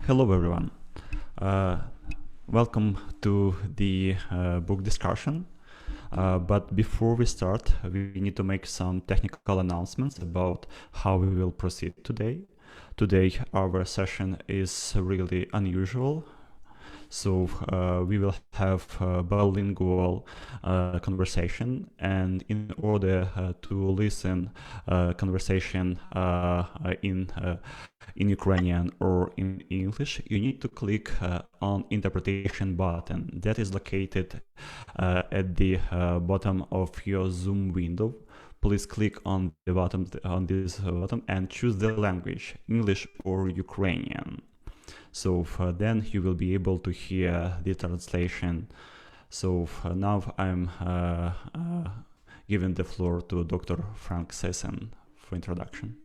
Hello, everyone. Uh, Welcome to the book discussion. But before we start, we need to make some technical announcements about how we will proceed today. Today, our session is really unusual. So we will have a bilingual conversation, and in order to listen conversation in Ukrainian or in English, you need to click on interpretation button that is located at the bottom of your Zoom window. Please click on the bottom on this button and choose the language, English or Ukrainian. So then you will be able to hear the translation. So now I'm giving the floor to Dr. Frank Sesson for introduction.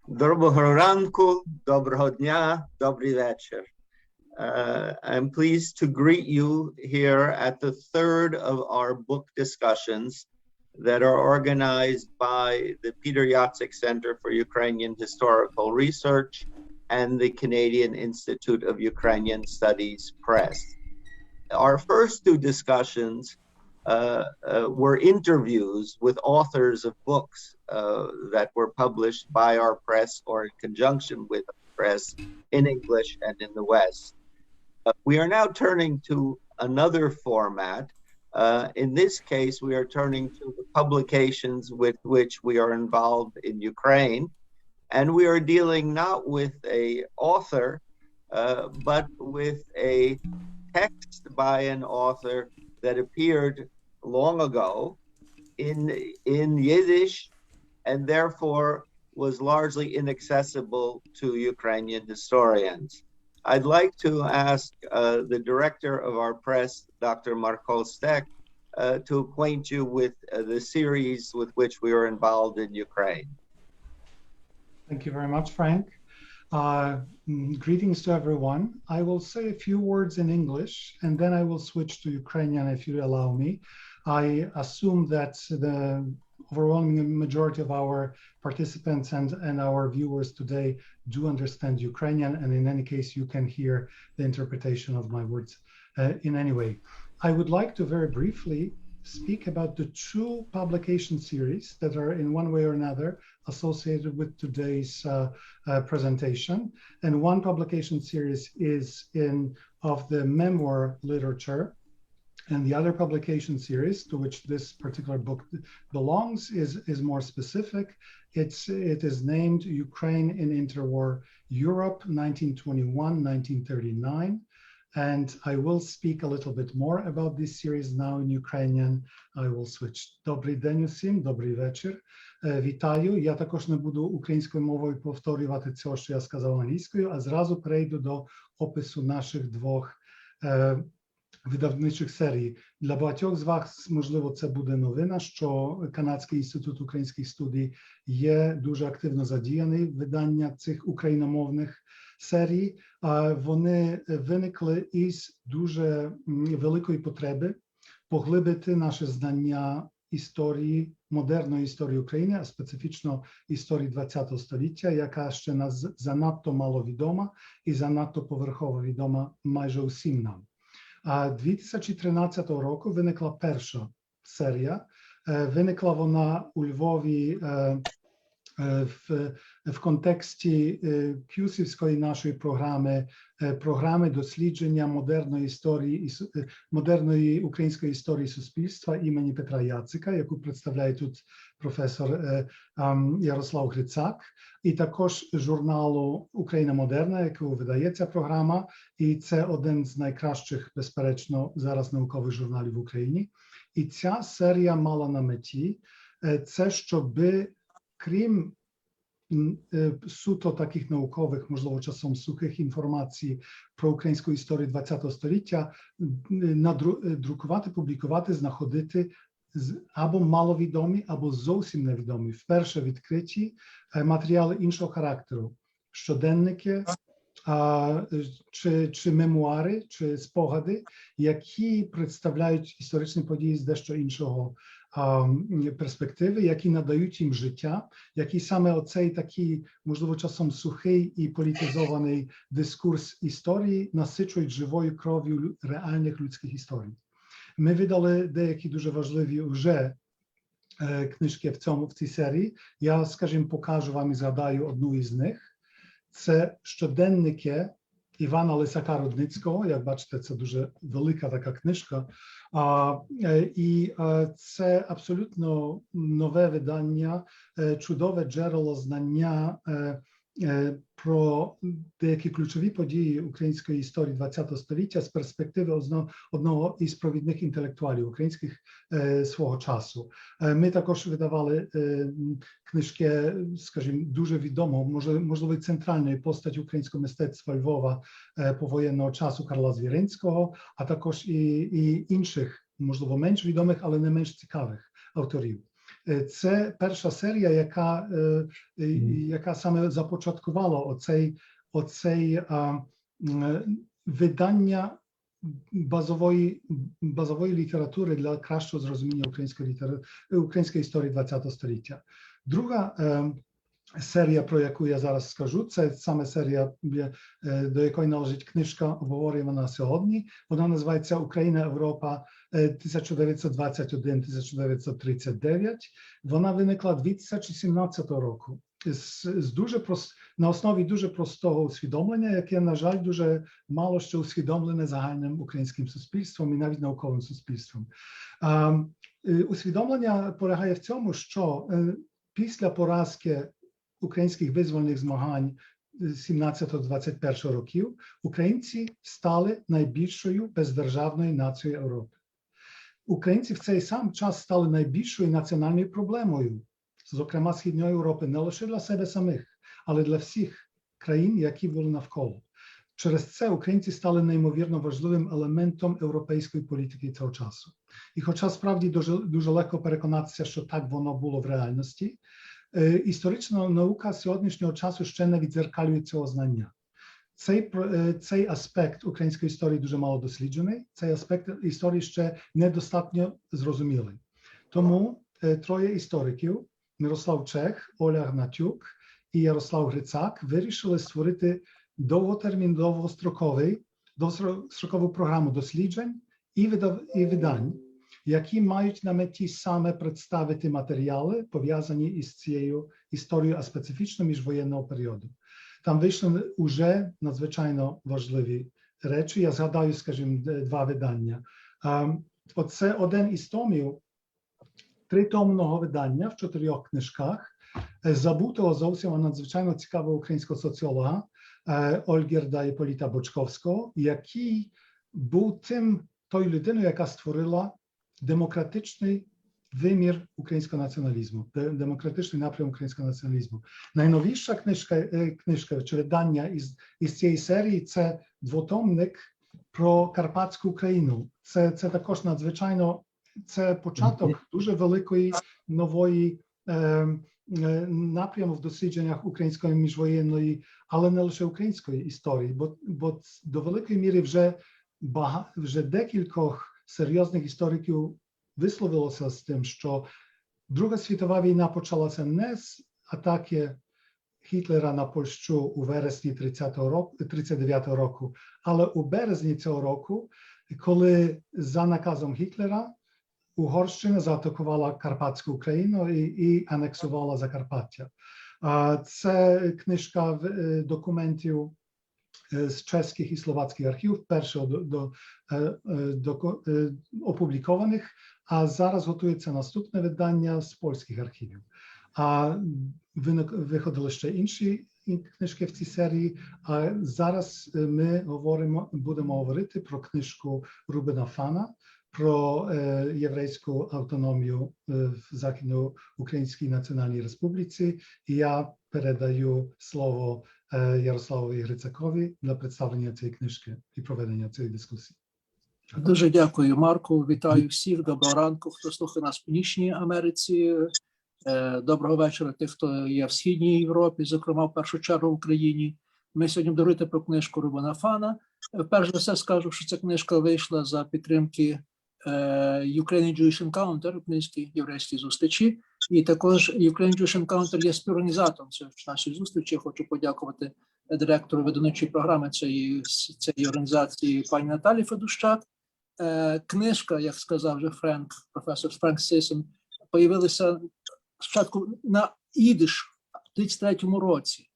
Доброго ранку, доброго дня, добрий вечір. I'm pleased to greet you here at the third of our book discussions that are organized by the Peter Yatsik Center for Ukrainian Historical Research and the Canadian Institute of Ukrainian Studies Press. Our first two discussions were interviews with authors of books that were published by our press or in conjunction with the press in English and in the West. We are now turning to another format. In this case, we are turning to the publications with which we are involved in Ukraine. And we are dealing not with an author, but with a text by an author that appeared long ago in Yiddish and therefore was largely inaccessible to Ukrainian historians. I'd like to ask the director of our press, Dr. Markol Stek, to acquaint you with the series with which we are involved in Ukraine. Thank you very much, Frank. Greetings to everyone. I will say a few words in English, and then I will switch to Ukrainian if you allow me. I assume that the overwhelming majority of our participants and our viewers today do understand Ukrainian, and in any case, you can hear the interpretation of my words in any way. I would like to very briefly speak about the two publication series that are in one way or another associated with today's presentation. And one publication series is of the memoir literature, and the other publication series to which this particular book belongs is more specific. It is named Ukraine in Interwar Europe, 1921-1939. And I will speak a little bit more about this series now in Ukrainian. I will switch. Добрий день усім, добрий вечір. Вітаю. Я також не буду українською мовою повторювати це, що я сказав англійською, а зразу перейду до опису наших двох видавничих серій. Для багатьох з вас, можливо, це буде новина, що Канадський інститут українських студій є дуже активно задіяний в видання цих україномовних серій. Вони виникли із дуже великої потреби поглибити наше знання історії, модерної історії України, а специфічно історії ХХ століття, яка ще занадто мало відома і занадто поверхово відома майже усім нам. 2013 року виникла перша серія. Виникла вона у Львові в контексті кюсівської нашої програми дослідження модерної української історії суспільства імені Петра Яцика, яку представляє тут професор Ярослав Грицак, і також журналу «Україна модерна», яку видає ця програма, і це один з найкращих, безперечно, зараз наукових журналів в Україні. І ця серія мала на меті це, щоби крім суто таких наукових, можливо, часом сухих інформацій про українську історію ХХ століття, надрукувати, публікувати, знаходити або маловідомі, або зовсім невідомі, вперше відкриті матеріали іншого характеру, щоденники, чи мемуари, чи спогади, які представляють історичні події з дещо іншого перспективи, які надають їм життя, які саме оцей такий, можливо, часом сухий і політизований дискурс історії насичують живою кров'ю реальних людських історій. Ми видали деякі дуже важливі вже книжки в цій серії. Я, скажімо, покажу вам і згадаю одну із них. Це щоденники Івана Лисака Рудницького. Як бачите, це дуже велика така книжка. І це абсолютно нове видання, чудове джерело знання про деякі ключові події української історії ХХ століття з перспективи одного із провідних інтелектуалів українських свого часу. Ми також видавали книжки, скажімо, дуже відомого, можливо, центральної постаті українського мистецтва Львова повоєнного часу Карла Звіринського, а також і інших, можливо, менш відомих, але не менш цікавих авторів. Це перша серія, яка саме започаткувала оцей видання базової літератури для кращого зрозуміння української історії ХХ століття. Друга серія, про яку я зараз скажу, це саме серія, до якої належить книжка, обговорювана сьогодні. Вона називається «Україна, Європа 1921-1939». Вона виникла 2017 року на основі дуже простого усвідомлення, яке, на жаль, дуже мало що усвідомлене загальним українським суспільством і навіть науковим суспільством. Усвідомлення полягає в цьому, що після поразки українських визвольних змагань 17-21 років українці стали найбільшою бездержавною нацією Європи. Українці в цей сам час стали найбільшою національною проблемою, зокрема Східної Європи, не лише для себе самих, але для всіх країн, які були навколо. Через це українці стали неймовірно важливим елементом європейської політики цього часу. І хоча справді дуже легко переконатися, що так воно було в реальності, історична наука сьогоднішнього часу ще не віддзеркалює цього знання. Цей аспект української історії дуже мало досліджений, цей аспект історії ще недостатньо зрозумілий. Тому троє істориків, Мирослав Чех, Оля Гнатюк і Ярослав Грицак, вирішили створити довгострокову програму досліджень і видань, які мають на меті саме представити матеріали, пов'язані із цією історією, а специфічно міжвоєнного періоду. Там вийшли вже надзвичайно важливі речі. Я згадаю, скажімо, два видання. Оце один із томів, тритомного видання в 4 книжках, забутого зовсім надзвичайно цікавого українського соціолога Ольгірда Іполіта Бочковського, який був тою людиною, яка створила демократичний вимір українського націоналізму, демократичний напрям українського націоналізму. Найновіша книжка чи видання із цієї серії – це двотомник про Карпатську Україну. Це також надзвичайно, це початок дуже великої нової напряму в дослідженнях української міжвоєнної, але не лише української історії, бо до великої міри вже декількох серйозних істориків висловилося з тим, що Друга світова війна почалася не з атаки Гітлера на Польщу у вересні 1939 року, але у березні цього року, коли за наказом Гітлера Угорщина заатакувала Карпатську Україну і анексувала Закарпаття. Це книжка документів з чеських і словацьких архівів, вперше опублікованих, а зараз готується наступне видання з польських архівів. Виходили ще інші книжки в цій серії, а зараз ми будемо говорити про книжку Рубена Фана, про єврейську автономію в Західноукраїнській Національній Республіці. І я передаю слово Ярославові Грицакові для представлення цієї книжки і проведення цієї дискусії. Дуже дякую, Марку. Вітаю всіх. Доброго ранку, хто слухає нас в Північній Америці. Доброго вечора тих, хто є в Східній Європі, зокрема, в першу чергу в Україні. Ми сьогодні будемо говорити про книжку Рубена Фана. Перш за все скажу, що ця книжка вийшла за підтримки Ukrainian Jewish Encounter, українські єврейські зустрічі, і також Ukrainian Jewish Encounter є співорганізатором нашої зустрічі. Я хочу подякувати директору видавничої програми цієї організації пані Наталі Федущак. Книжка, як сказав вже професор Френк Сиссон, появилася спочатку на ідиш в 33-му році.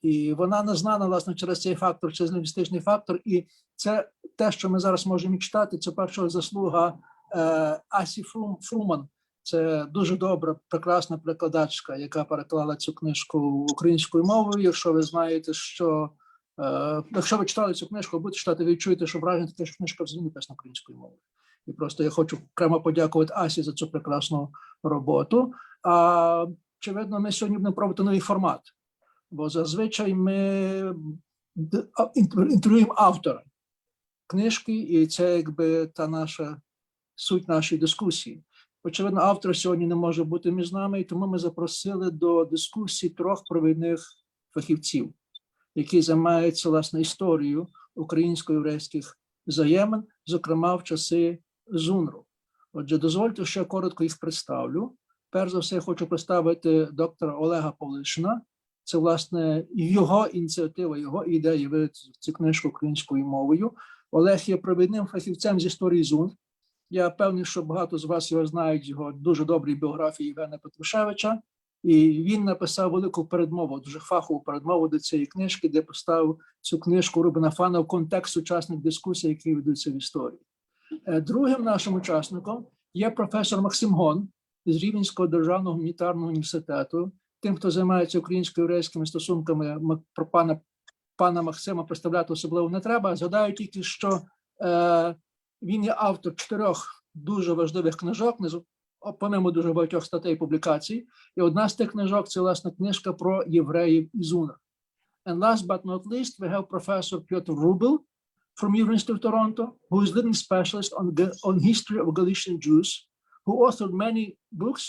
І вона не знана, власне, через цей фактор, через лінгвістичний фактор. І це те, що ми зараз можемо читати, це перша заслуга Асі Фруман. Це дуже добра, прекрасна перекладачка, яка переклала цю книжку українською мовою. Якщо ви знаєте, що якщо ви читали цю книжку, будете читати, ви відчуєте, що враження таке, що книжка взагалі написана українською мовою. І просто я хочу окремо подякувати Асі за цю прекрасну роботу. А очевидно, ми сьогодні будемо пробувати новий формат, бо зазвичай ми інтерв'юємо автора книжки, і це якби та наша суть нашої дискусії. Очевидно, автор сьогодні не може бути між нами, і тому ми запросили до дискусії 3 провідних фахівців, які займаються, власне, історією українсько-єврейських взаємин, зокрема в часи ЗУНРу. Отже, дозвольте, що я коротко їх представлю. Перш за все, я хочу представити доктора Олега Павлишина. Це, власне, його ініціатива, його ідея видати цю книжку українською мовою. Олег є провідним фахівцем з історії ЗУНР. Я певний, що багато з вас його знають, його дуже добрі біографії Євгена Петрушевича. І він написав велику передмову, дуже фахову передмову до цієї книжки, де поставив цю книжку Рубена Фана в контекст сучасних дискусій, які ведуться в історії. Другим нашим учасником є професор Максим Гон з Рівненського державного гуманітарного університету. Тим, хто займається українсько-єврейськими стосунками, про пана Максима представляти особливо не треба. Згадаю тільки, що він є автор 4 дуже важливих книжок, помимо дуже багатьох статей і публікацій. І одна з тих книжок – це, власне, книжка про євреїв і ЗУНР. And last but not least, we have Professor Piotr Rubel from University of Toronto, who is leading specialist on history of Galician Jews, who authored many books,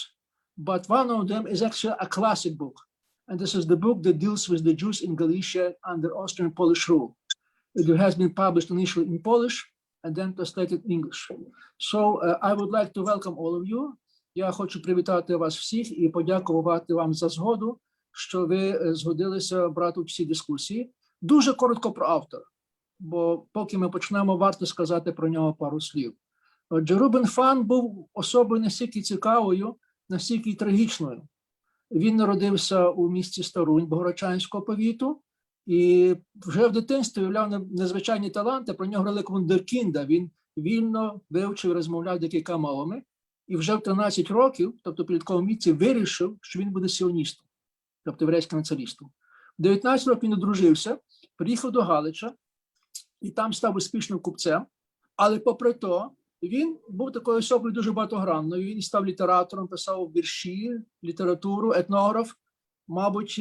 but one of them is actually a classic book. And this is the book that deals with the Jews in Galicia under Austrian Polish rule. It has been published initially in Polish and then translated in English. So I would like to welcome all of you. Я хочу привітати вас всіх і подякувати вам за згоду, що ви згодилися брати участь у цій дискусії. Дуже коротко про автора, бо поки ми почнемо, варто сказати про нього пару слів. Отже, Рубен Фан був особою настільки цікавою, настільки трагічною. Він народився у місті Старунь Богородчанського повіту і вже в дитинстві виявляв незвичайні таланти. Про нього говорили як вундеркінда. Він вільно вивчив і розмовляв декілька мовами. І вже в 13 років, тобто в підлітковому віці, вирішив, що він буде сіоністом, тобто єврейським націоналістом. В 19 років він одружився, приїхав до Галича і там став успішним купцем. Але попри то, він був такою особою дуже багатогранною. Він став літератором, писав вірші, літературу, етнограф. Мабуть,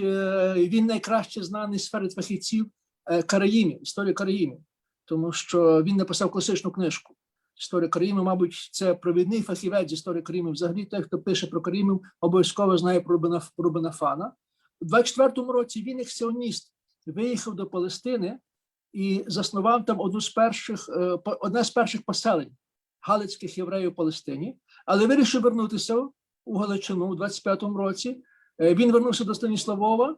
він найкраще знаний серед фахівців караїмів, історії караїмів, тому що він написав класичну книжку. Історія караїмів, мабуть, це провідний фахівець з історії караїмів. Взагалі, той, хто пише про караїмів, обов'язково знає про Рубена Фана. У 24-му році він, як сіоніст, виїхав до Палестини і заснував там одне з перших поселень галицьких євреїв у Палестині, але вирішив вернутися у Галичину у 25-му році. Він вернувся до Станіславова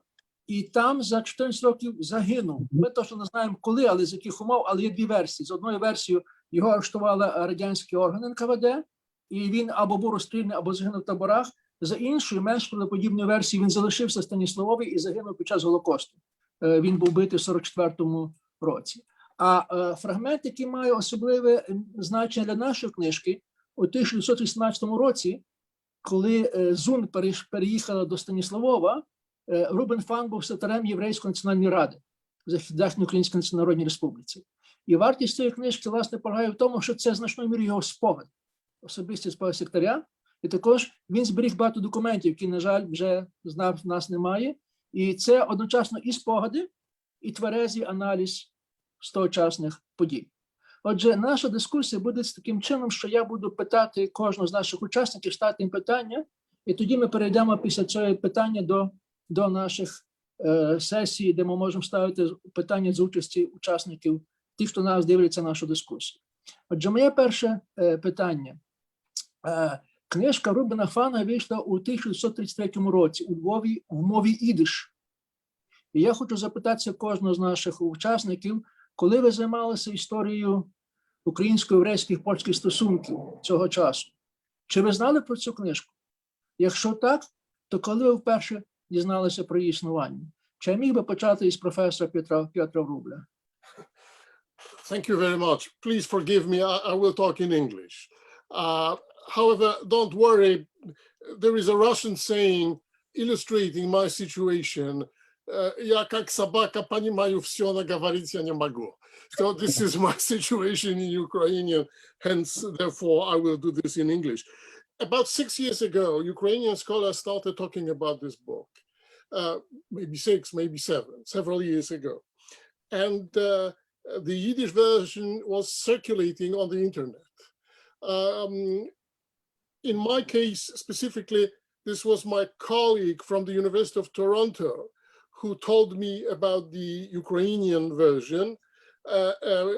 і там за 14 років загинув. Ми точно не знаємо коли, але з яких умов, але є дві версії. З одною версією його арештували радянські органи НКВД, і він або був розстріляний, або загинув в таборах. За іншою, менш правдоподібною версією, він залишився в Станіславові і загинув під час Голокосту. Він був битий в 44-му році. А фрагмент, який має особливе значення для нашої книжки, у 1918 році, коли ЗУН переїхала до Станіславова, Рубен Фан був секретарем Єврейської національної ради в Західноукраїнській Народній Республіці. І вартість цієї книжки, власне, полягає в тому, що це значною мірою його спогад, особистий спогад секретаря. І також він зберіг багато документів, які, на жаль, вже в нас немає. І це одночасно і спогади, і тверезий аналіз з тогочасних подій. Отже, наша дискусія буде з таким чином, що я буду питати кожного з наших учасників, ставити їм питання, і тоді ми перейдемо після цього питання до наших сесій, де ми можемо ставити питання з участі учасників, тих, хто нас дивляться нашу дискусію. Отже, моє перше питання. Книжка Рубена Фана вийшла у 1933 році у Львові в мові ідиш. І я хочу запитатися кожного з наших учасників, коли ви займалися історією українсько-єврейських польських стосунків цього часу? Чи ви знали про цю книжку? Якщо так, то коли ви вперше дізналися про її існування? Чи я міг би почати із професора Петра Врубля? Thank you very much. Please forgive me, I will talk in English. However, don't worry, there is a Russian saying illustrating my situation. Я как собака понимаю все, но говорить я не могу. So this is my situation in Ukrainian, hence, therefore, I will do this in English. About 6 years ago, Ukrainian scholars started talking about this book. Maybe 6, maybe 7, several years ago. And the Yiddish version was circulating on the internet. In my case, specifically, this was my colleague from the University of Toronto who told me about the Ukrainian version.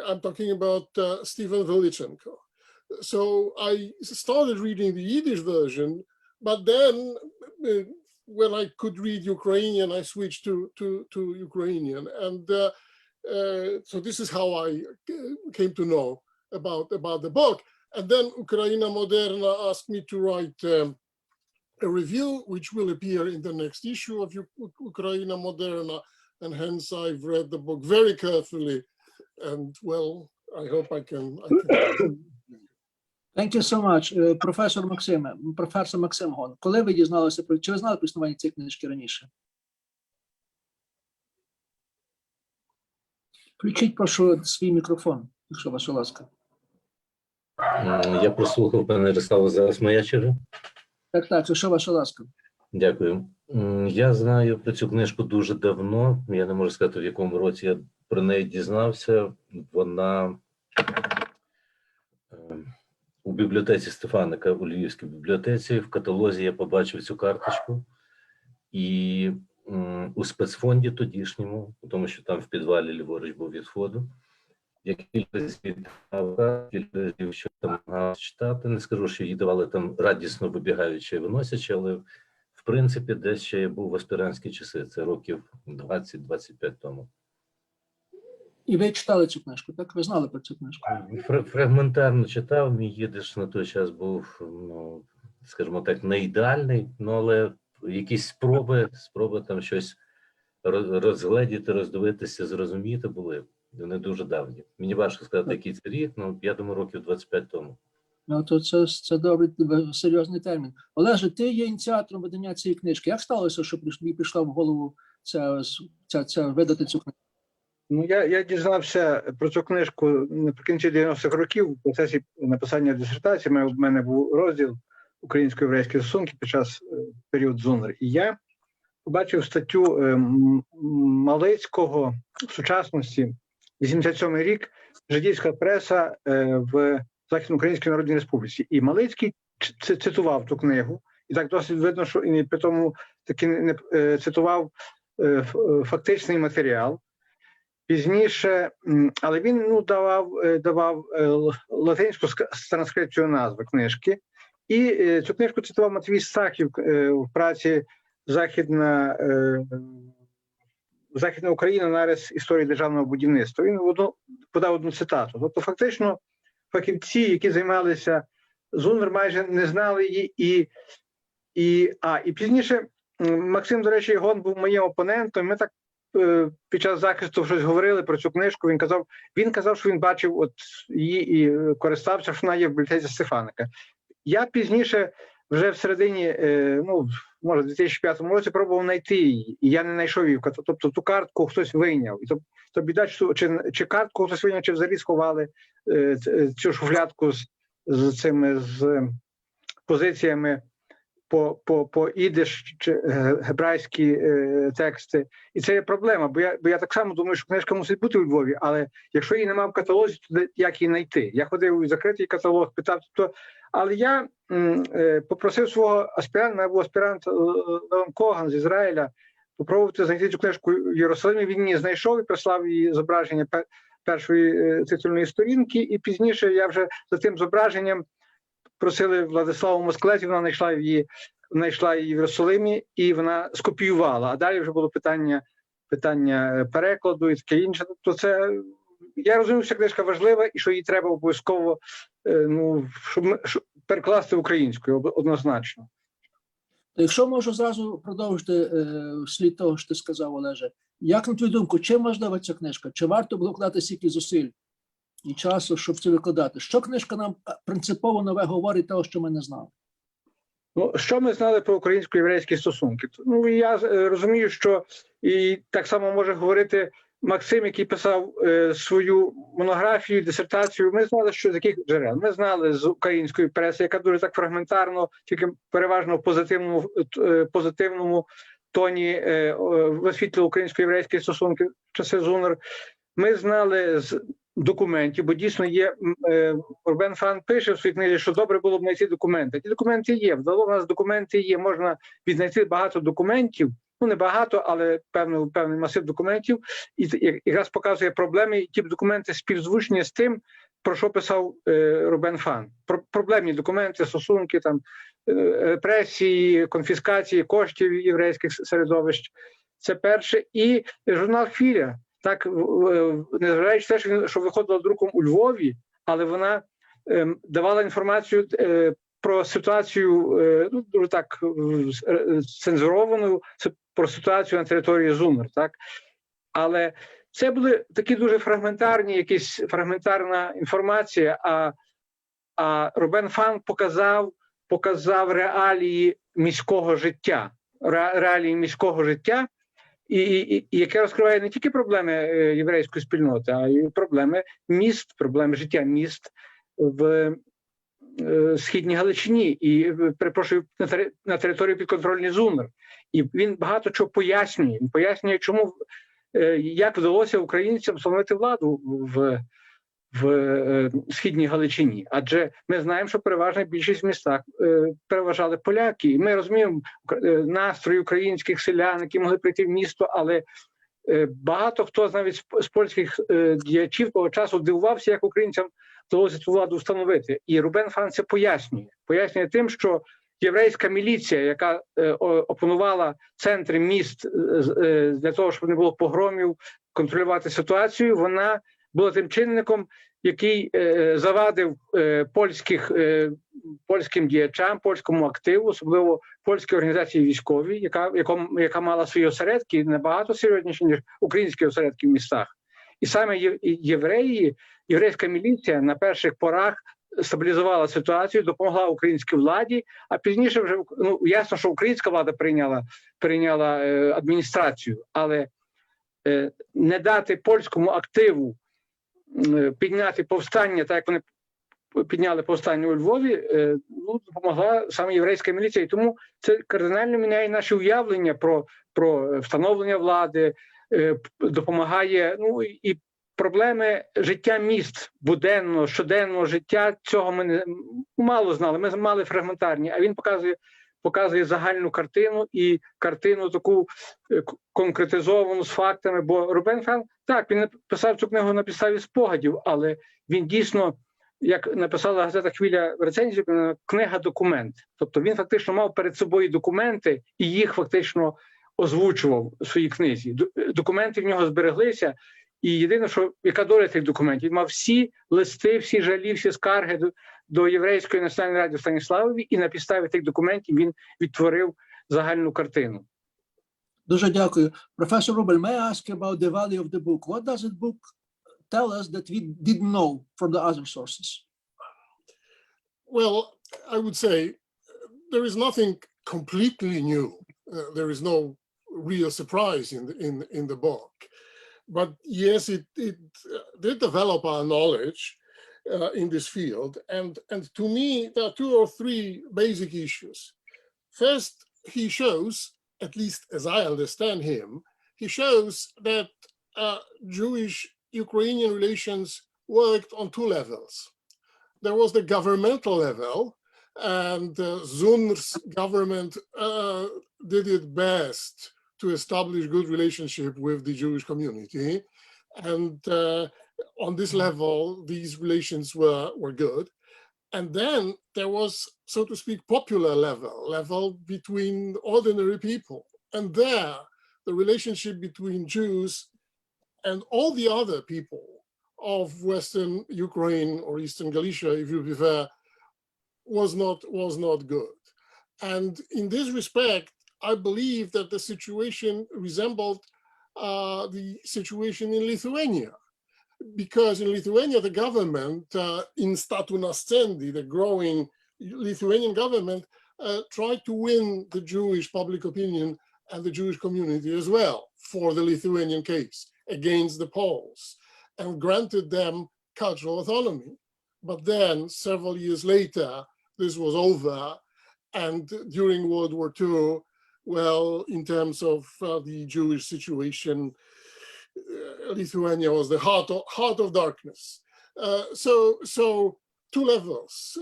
I'm talking about Stephen Velichenko. So I started reading the Yiddish version, but then when I could read Ukrainian, I switched to Ukrainian. And so this is how I came to know about the book. And then Ukraina Moderna asked me to write a review, which will appear in the next issue of Ukraina Moderna. And hence I've read the book very carefully. And well, I hope I can. Thank you so much. Професор Максим Гон, коли ви дізналися про, чи ви знали про існування цієї книжки раніше? Включіть, прошу, свій мікрофон, якщо ваша ласка. Я прослухав, пане Ярославе, зараз моя черга. Так, якщо ваша ласка. Дякую. Я знаю про цю книжку дуже давно. Я не можу сказати, в якому році я про неї дізнався. Вона у бібліотеці Стефаника, у Львівській бібліотеці, в каталозі я побачив цю карточку. І у спецфонді тодішньому, тому що там в підвалі ліворуч був від входу, я кілька разів, що там намагався читати. Не скажу, що її давали там радісно вибігаючи і виносячи, але в принципі десь ще я був в аспірантські часи, це років 20-25 тому. І ви читали цю книжку, так? Ви знали про цю книжку? Фрагментарно читав, мій їдиш на той час був, ну, скажімо так, не ідеальний, ну, але якісь спроби там щось розгледіти, роздивитися, зрозуміти були. Вони дуже давні. Мені важко сказати, який це рік, ну, я думаю, років 25 тому. Ну, то це добрий, серйозний термін. Олеже, ти є ініціатором видання цієї книжки. Як сталося, що тобі прийшла в голову видати цю книжку? Ну, я дізнався про цю книжку наприкінці 90-х років у процесі написання дисертації. У мене був розділ українсько-єврейські стосунки під час періоду ЗУНР. І я побачив статтю Малицького в сучасності, 87-й рік, жидівська преса в Західноукраїнській Народній Республіці. І Малицький цитував ту книгу. І так досить видно, що і при тому таки не цитував фактичний матеріал. Пізніше, але він давав латинську транскрипцію назви книжки. І цю книжку цитував Матвій Стахів в праці Західна Україна, нарис історії державного будівництва. Він подав одну цитату. Тобто фактично фахівці, які займалися ЗУНР, майже не знали її. І пізніше Максим, до речі, Гон був моїм опонентом. Ми так під час захисту щось говорили про цю книжку. Він казав, що він бачив її і користався, що вона є в бібліотеці Стефаника. Я пізніше, вже в середині, може, в 2005 році пробував знайти її, і я не знайшов її. Тобто ту картку хтось вийняв. І то біда, чи картку хтось вийняв, чи взагалі сховали цю шуфлядку з позиціями по ідиш чи гебрайські тексти. І це є проблема, бо я так само думаю, що книжка мусить бути у Львові, але якщо її немає в каталозі, то як її знайти? Я ходив у закритий каталог, питав, але я попросив свого аспіранта, мене був аспірант Леон Коган з Ізраїля, попробувати знайти цю книжку в Єрусалимі. Він її знайшов і прислав її зображення першої титульної сторінки, і пізніше я вже за тим зображенням просили Владиславу Москлезі, вона знайшла її в Єрусалимі, і вона скопіювала. А далі вже було питання перекладу і таке інше. Тобто це, я розумію, що книжка важлива і що її треба обов'язково щоб перекласти українською, однозначно. Якщо можу зразу продовжити слід того, що ти сказав, Олеже, як на твою думку, чим важлива ця книжка? Чи варто було вкладати стільки зусиль і часу, щоб це викладати? Що книжка нам принципово нове говорить того, що ми не знали? Ну, що ми знали про українсько-єврейські стосунки? Ну, я розумію, що і так само може говорити Максим, який писав свою монографію, дисертацію. Ми знали, що з яких джерел. Ми знали з української преси, яка дуже так фрагментарно, тільки переважно в позитивному тоні висвітлювала українсько-єврейські стосунки в часи ЗУНР. Ми знали з документів, бо дійсно є, Рубен Фан пише в своїй книзі, що добре було б знайти документи. Ті документи є, вдало в нас документи є, можна віднайти багато документів, ну не багато, але певний масив документів, і якраз показує проблеми, і ті документи співзвучні з тим, про що писав Рубен Фан. Проблемні документи, стосунки, там, репресії, конфіскації коштів єврейських середовищ. Це перше. І журнал «Хвиля». Так, незважаючи на те, що виходила друком у Львові, але вона давала інформацію про ситуацію, ну, дуже так цензуровану, про ситуацію на території ЗУНР, так? Але це були такі дуже фрагментарна інформація, а Рубен Фан показав реалії міського життя, і яке розкриває не тільки проблеми єврейської спільноти, а й проблеми міст, проблеми життя міст в Східній Галичині і, перепрошую, на території підконтрольній ЗУНР. І він багато чого пояснює. Він пояснює, чому, як вдалося українцям встановити владу в Східній Галичині. Адже ми знаємо, що переважна більшість в містах переважали поляки. І ми розуміємо настрої українських селян, які могли прийти в місто, але багато хто навіть з польських діячів того часу дивувався, як українцям вдалося цю владу встановити. І Рубен Фан це пояснює. Пояснює тим, що єврейська міліція, яка опанувала центри міст для того, щоб не було погромів, контролювати ситуацію, вона була тим чинником, який завадив польським діячам, польському активу, особливо польській організації військовій, яка мала свої осередки набагато серйозніші, ніж українські осередки в містах. І саме єврейська міліція на перших порах стабілізувала ситуацію, допомогла українській владі, а пізніше вже, ну, ясно, що українська влада прийняла адміністрацію, але не дати польському активу підняти повстання, так як вони підняли повстання у Львові, ну, допомогла саме єврейська міліція. І тому це кардинально міняє наші уявлення про встановлення влади, допомагає, ну, і проблеми життя міст, буденного, щоденного життя, цього ми мало знали, ми мали фрагментарні, а він показує загальну картину і картину таку конкретизовану з фактами, бо Рубен Фан, так, він написав цю книгу на підставі спогадів, але він дійсно, як написала газета «Хвиля» в рецензії, книга-документ. Тобто він фактично мав перед собою документи і їх фактично озвучував у своїй книзі. Документи в нього збереглися, і єдине, що яка доля тих документів, він мав всі листи, всі жалі, всі скарги до Єврейської національної ради в Станіславові, і на підставі тих документів він відтворив загальну картину. Дуже дякую. Professor Rubel, may I ask about the value of the book? What does the book tell us that we didn't know from the other sources? Well, I would say there is nothing completely new. There is no real surprise in the book. But yes, it did develop our knowledge in this field. And to me, there are two or three basic issues. First, he shows, at least as I understand him, he shows that Jewish-Ukrainian relations worked on two levels. There was the governmental level, and ZUNR's government did its best to establish good relationship with the Jewish community. And on this level, these relations were good. And then there was, so to speak, popular level between ordinary people. And there, the relationship between Jews and all the other people of Western Ukraine or Eastern Galicia, if you prefer, was not good. And in this respect, I believe that the situation resembled the situation in Lithuania. Because in Lithuania, the government, in statu nascendi, the growing Lithuanian government, tried to win the Jewish public opinion and the Jewish community as well for the Lithuanian case against the Poles, and granted them cultural autonomy. But then, several years later, this was over, and during World War II, well, in terms of the Jewish situation, Lithuania was the heart of darkness. So two levels,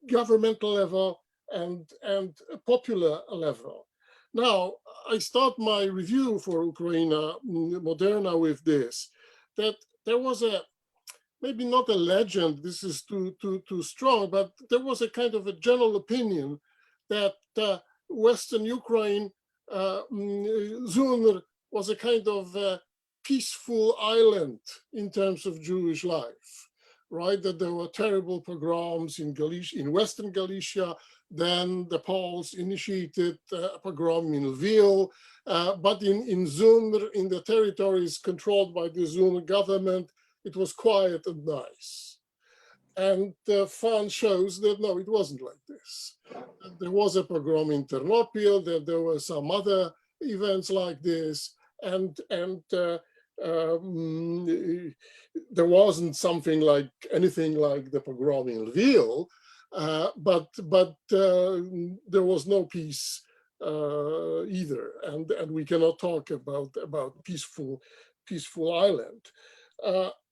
governmental level and a popular level. Now, I start my review for Ukraina Moderna with this, that there was maybe not a legend, this is too strong, but there was a kind of a general opinion that Western Ukraine, Zunr, was a kind of peaceful island in terms of Jewish life, right? That there were terrible pogroms in Galicia, in Western Galicia. Then the Poles initiated a pogrom in Lviv, but in Zunr, in the territories controlled by the Zunr government, it was quiet and nice. And the fun shows that no, it wasn't like this. There was a pogrom in Ternopil, that there were some other events like this, and there wasn't something like anything like the pogrom in Lviv, but there was no peace either, and we cannot talk about peaceful island.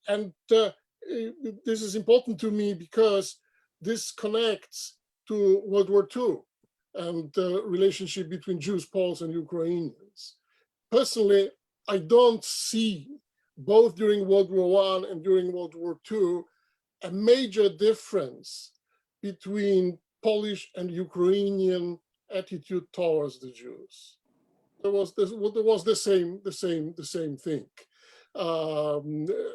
And this is important to me because this connects to World War II and the relationship between Jews, Poles, and Ukrainians. Personally, I don't see, both during World War I and during World War II, a major difference between Polish and Ukrainian attitude towards the Jews. There was the same thing,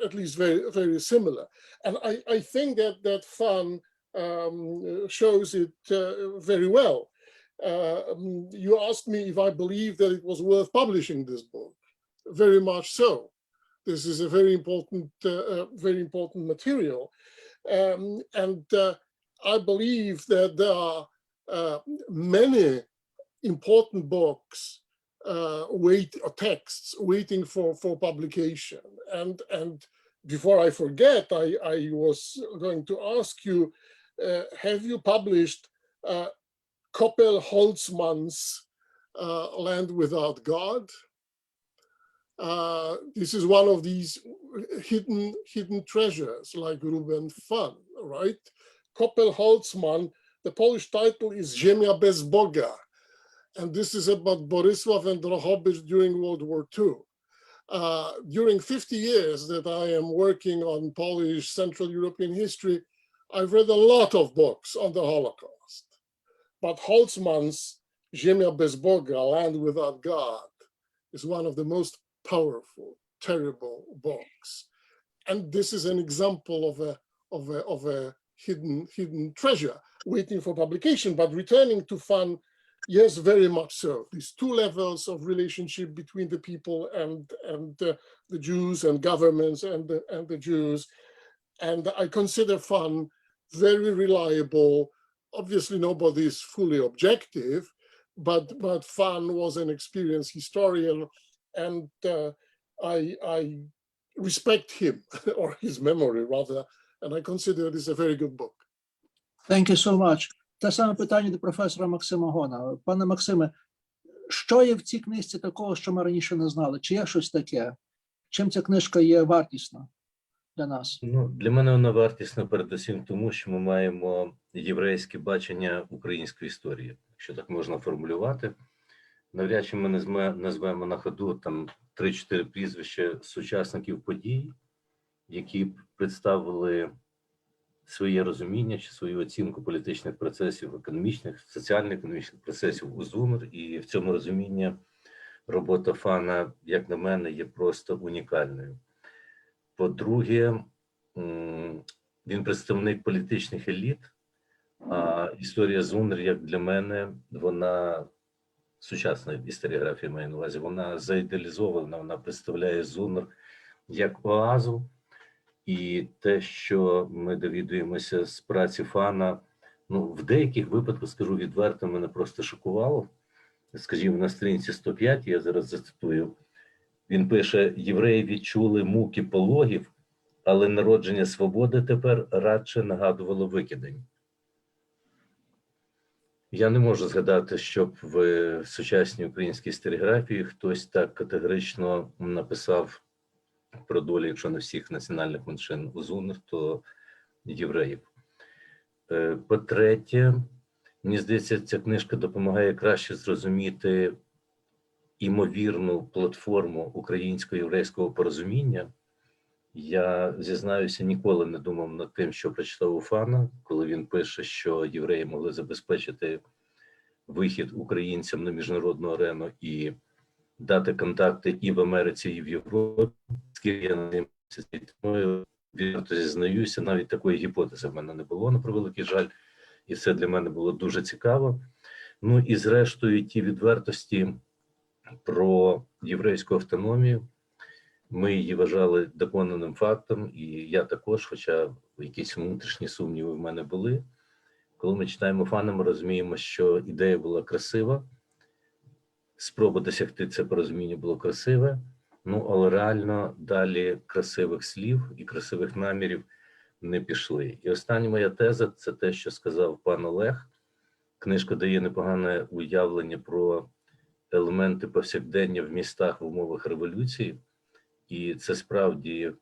at least very similar. And I think that fun shows it very well. You asked me if I believe that it was worth publishing this book. Very much so. This is a very important material, and I believe that there are many important books, texts waiting for publication. And before I forget, I was going to ask you, have you published Koppel Holtzmann's Land Without God? This is one of these hidden treasures, like Ruben Fun, right? Koppel Holtzmann, the Polish title is Ziemia bez Boga, and this is about Borisław and Drohobycz during World War II. During 50 years that I am working on Polish Central European history, I've read a lot of books on the Holocaust, but Holtzmann's Ziemia bez Boga, Land Without God, is one of the most powerful, terrible books. And this is an example of a hidden treasure waiting for publication, but returning to Fun, yes, very much so. These two levels of relationship between the people and the Jews and governments and the Jews. And I consider Fun very reliable. Obviously, nobody is fully objective, but Fun was an experienced historian, and I respect him, or his memory rather, and I consider this a very good book. Thank you so much. Те саме питання до професора Максима Гона. Пане Максиме, що є в цій книжці такого, що ми раніше не знали? Чи є щось таке? Чим ця книжка є вартісна для нас? Ну, для мене вона вартісна передусім тому, що ми маємо єврейське бачення української історії, якщо так можна формулювати. Навряд чи ми назвемо на ходу там 3-4 прізвища сучасників подій, які представили своє розуміння чи свою оцінку політичних процесів, економічних, соціально-економічних процесів у ЗУНР. І в цьому розумінні робота Фана, як на мене, є просто унікальною. По-друге, він представник політичних еліт, а історія ЗУНР, як для мене, вона сучасна історіографія, маю на увазі, вона заідеалізована, вона представляє ЗУНР як оазу. І те, що ми довідуємося з праці Фана, ну, в деяких випадках, скажу відверто, мене просто шокувало. Скажімо, на сторінці 105, я зараз зацитую, він пише: «Євреї відчули муки пологів, але народження свободи тепер радше нагадувало викидень». Я не можу згадати, щоб в сучасній українській історіографії хтось так категорично написав про долю, якщо не всіх національних меншин у ЗУНР, то євреїв. По-третє, мені здається, ця книжка допомагає краще зрозуміти імовірну платформу українсько-єврейського порозуміння. Я, зізнаюся, ніколи не думав над тим, що прочитав у Фана, коли він пише, що євреї могли забезпечити вихід українцям на міжнародну арену і дати контакти і в Америці, і в Європі. Скільки я надіюся, відверто зізнаюся, навіть такої гіпотези в мене не було, на превеликий жаль, і це для мене було дуже цікаво. Ну і зрештою ті відвертості про єврейську автономію, ми її вважали доконаним фактом, і я також, хоча якісь внутрішні сумніви в мене були. Коли ми читаємо Фана, ми розуміємо, що ідея була красива, спроба досягти це порозуміння було красиве, ну, але реально далі красивих слів і красивих намірів не пішли. І остання моя теза – це те, що сказав пан Олег. Книжка дає непогане уявлення про елементи повсякдення в містах в умовах революції. І це справді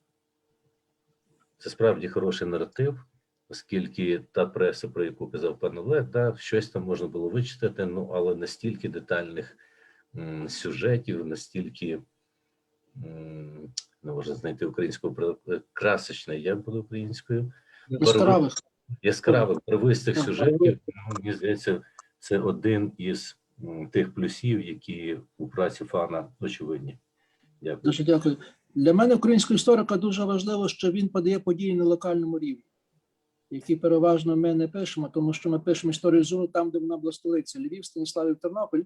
хороший наратив, оскільки та преса, про яку казав пан Олег, да, щось там можна було вичитати, ну, але настільки детальних сюжетів, настільки, не можна знайти українською, красочної, як буде українською? Яскравих, барвистих сюжетів. Мені здається, це один із тих плюсів, які у праці Фана очевидні. Дякую. Дуже дякую. Для мене, українського історика, дуже важливо, що він подає події на локальному рівні, які переважно ми не пишемо, тому що ми пишемо історію ЗУНРу там, де вона була столиця, Львів, Станіславів, Тернопіль,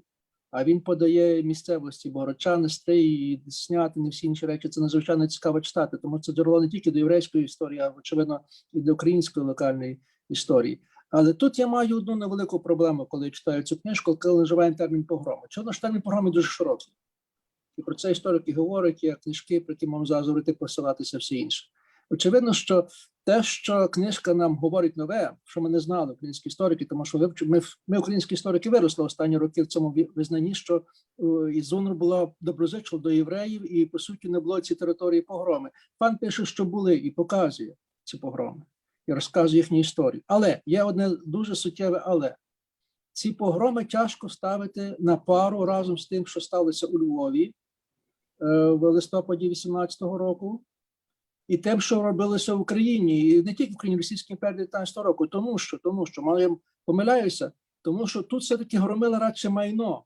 а він подає місцевості, Богородчани, Стрий, Снятини, всі інші речі. Це надзвичайно цікаво читати, тому це джерело не тільки до єврейської історії, а, очевидно, і до української локальної історії. Але тут я маю одну невелику проблему, коли я читаю цю книжку, коли вживаємо термін погрому. Чому ж термін погрому дуже широкий? І про це історики говорять, є книжки, про які можна зараз говорити, посилатися, все інше. Очевидно, що те, що книжка нам говорить нове, що ми не знали, українські історики, тому що ми українські історики, виросли останні роки в цьому визнанні, що ЗУНР була доброзичлива до євреїв і, по суті, не було ці території погроми. Пан пише, що були, і показує ці погроми, і розказує їхню історію. Але є одне дуже суттєве але. Ці погроми тяжко ставити на пару разом з тим, що сталося у Львові в листопаді 18-го року, і тим, що робилося в Україні, і не тільки в Україні, в Російській імперії 19 року, тому що, я помиляюся, тому що тут все-таки громили радше майно,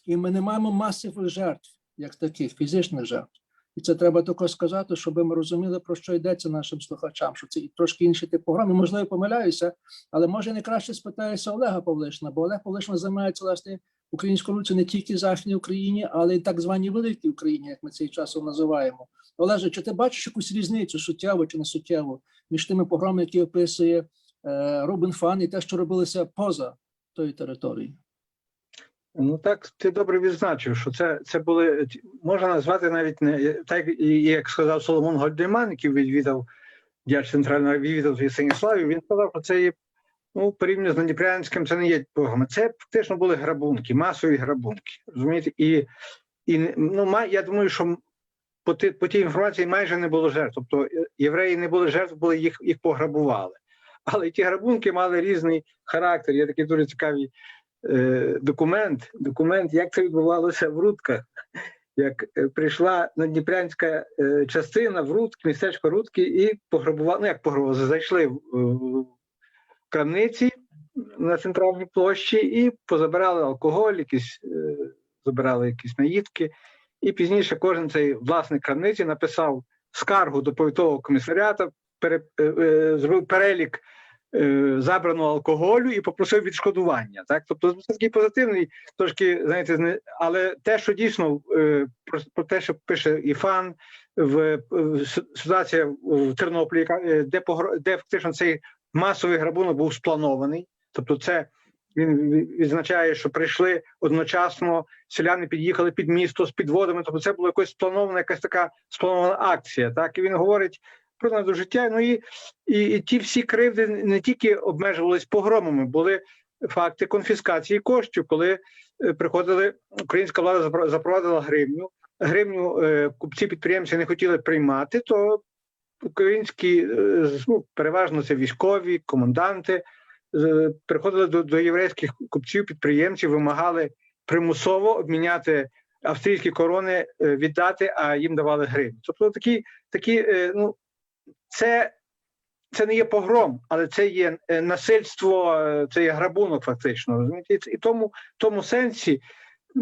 і ми не маємо масових жертв, як таких, фізичних жертв. І це треба також сказати, щоб ми розуміли, про що йдеться нашим слухачам, що це трошки інший тип програми. Можливо, помиляюся, але може найкраще спитаюся Олега Павлишина, бо Олег Павлишин займається, власне, українською революцією не тільки в Західній Україні, але й так званій Великій Україні, як ми цей часом називаємо. Олеже, чи ти бачиш якусь різницю, суттєву чи не суттєву, між тими програмами, які описує Рубен Фан, і те, що робилося поза тою територією? Ну так, ти добре відзначив, що це були, можна назвати навіть не так, як сказав Соломон Гольдеман, який відвідав діяч центрального відвідав Станіславів, він сказав, що це є, ну, порівняно з Надніпрянським, це не є програма. Це фактично були грабунки, масові грабунки. Розумієте? І я думаю, що по тій інформації майже не було жертв. Тобто євреї не були жертв, були їх пограбували. Але ті грабунки мали різний характер. Є такий дуже цікавий документ, як це відбувалося в Рудках. як прийшла надніпрянська частина в Рудки, містечко Рудки, і пограбували, ну як пограбували, зайшли в крамниці на центральній площі і позабирали алкоголь, забирали якісь наїдки. І пізніше кожен цей власник крамниці написав скаргу до повітового комісаріата, зробив перелік забраного алкоголю і попросив відшкодування. Так? Тобто це такий позитивний, трошки, знаєте, але те, що дійсно, про те, що пише Іфан, ситуація в Тернополі, де фактично цей масовий грабунок був спланований, тобто це він відзначає, що прийшли одночасно, селяни під'їхали під місто з підводами, тобто це була якась така спланована акція. Так? І він говорить про нас до життя. Ну і ті всі кривди не тільки обмежувались погромами, були факти конфіскації коштів, коли приходили, українська влада запровадила гривню. Гривню купці-підприємці не хотіли приймати, то українські, ну, переважно це військові, коменданти, приходили до єврейських купців-підприємців, вимагали примусово обміняти австрійські корони, віддати, а їм давали гривню. Тобто ну, це не є погром, але це є насильство, це є грабунок фактично. І тому сенсі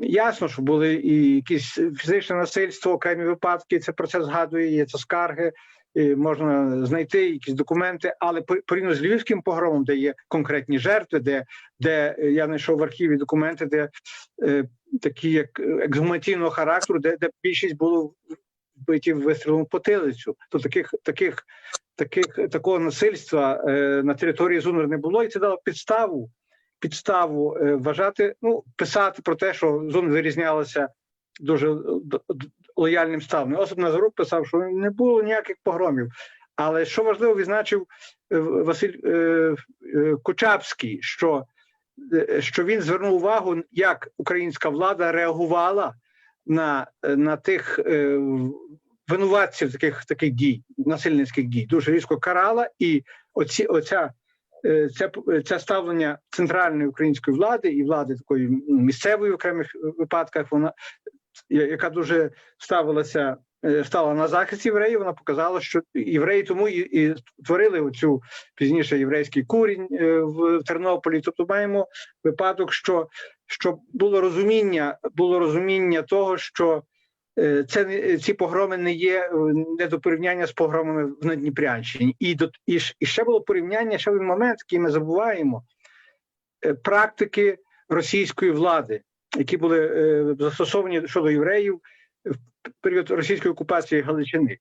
ясно, що були і якісь фізичне насильство, окремі випадки, це про це згадує, є це скарги, і можна знайти якісь документи, але порівняно з львівським погромом, де є конкретні жертви, де я знайшов в архіві документи, де такі як ексгумаційного характеру, де більшість було вбиті вистрілом в потилицю. То такого насильства на території ЗУНР не було, і це дало підставу вважати, ну, писати про те, що ЗУНР вирізнялася дуже лояльним ставленням. Осип Назарук писав, що не було ніяких погромів. Але що важливо, відзначив Василь Кучапський, що він звернув увагу, як українська влада реагувала на тих винуватців таких дій, насильницьких дій. Дуже різко карала, і це ставлення центральної української влади і влади такої місцевої в окремих випадках, яка дуже стала на захист євреїв, вона показала, що євреї тому і творили оцю пізніше єврейський курінь в Тернополі. Тобто маємо випадок, що було розуміння того, що ці погроми не до порівняння з погромами в Надніпрянщині. І ще було порівняння, ще один момент, який ми забуваємо, практики російської влади, які були застосовані щодо євреїв в період російської окупації Галичини.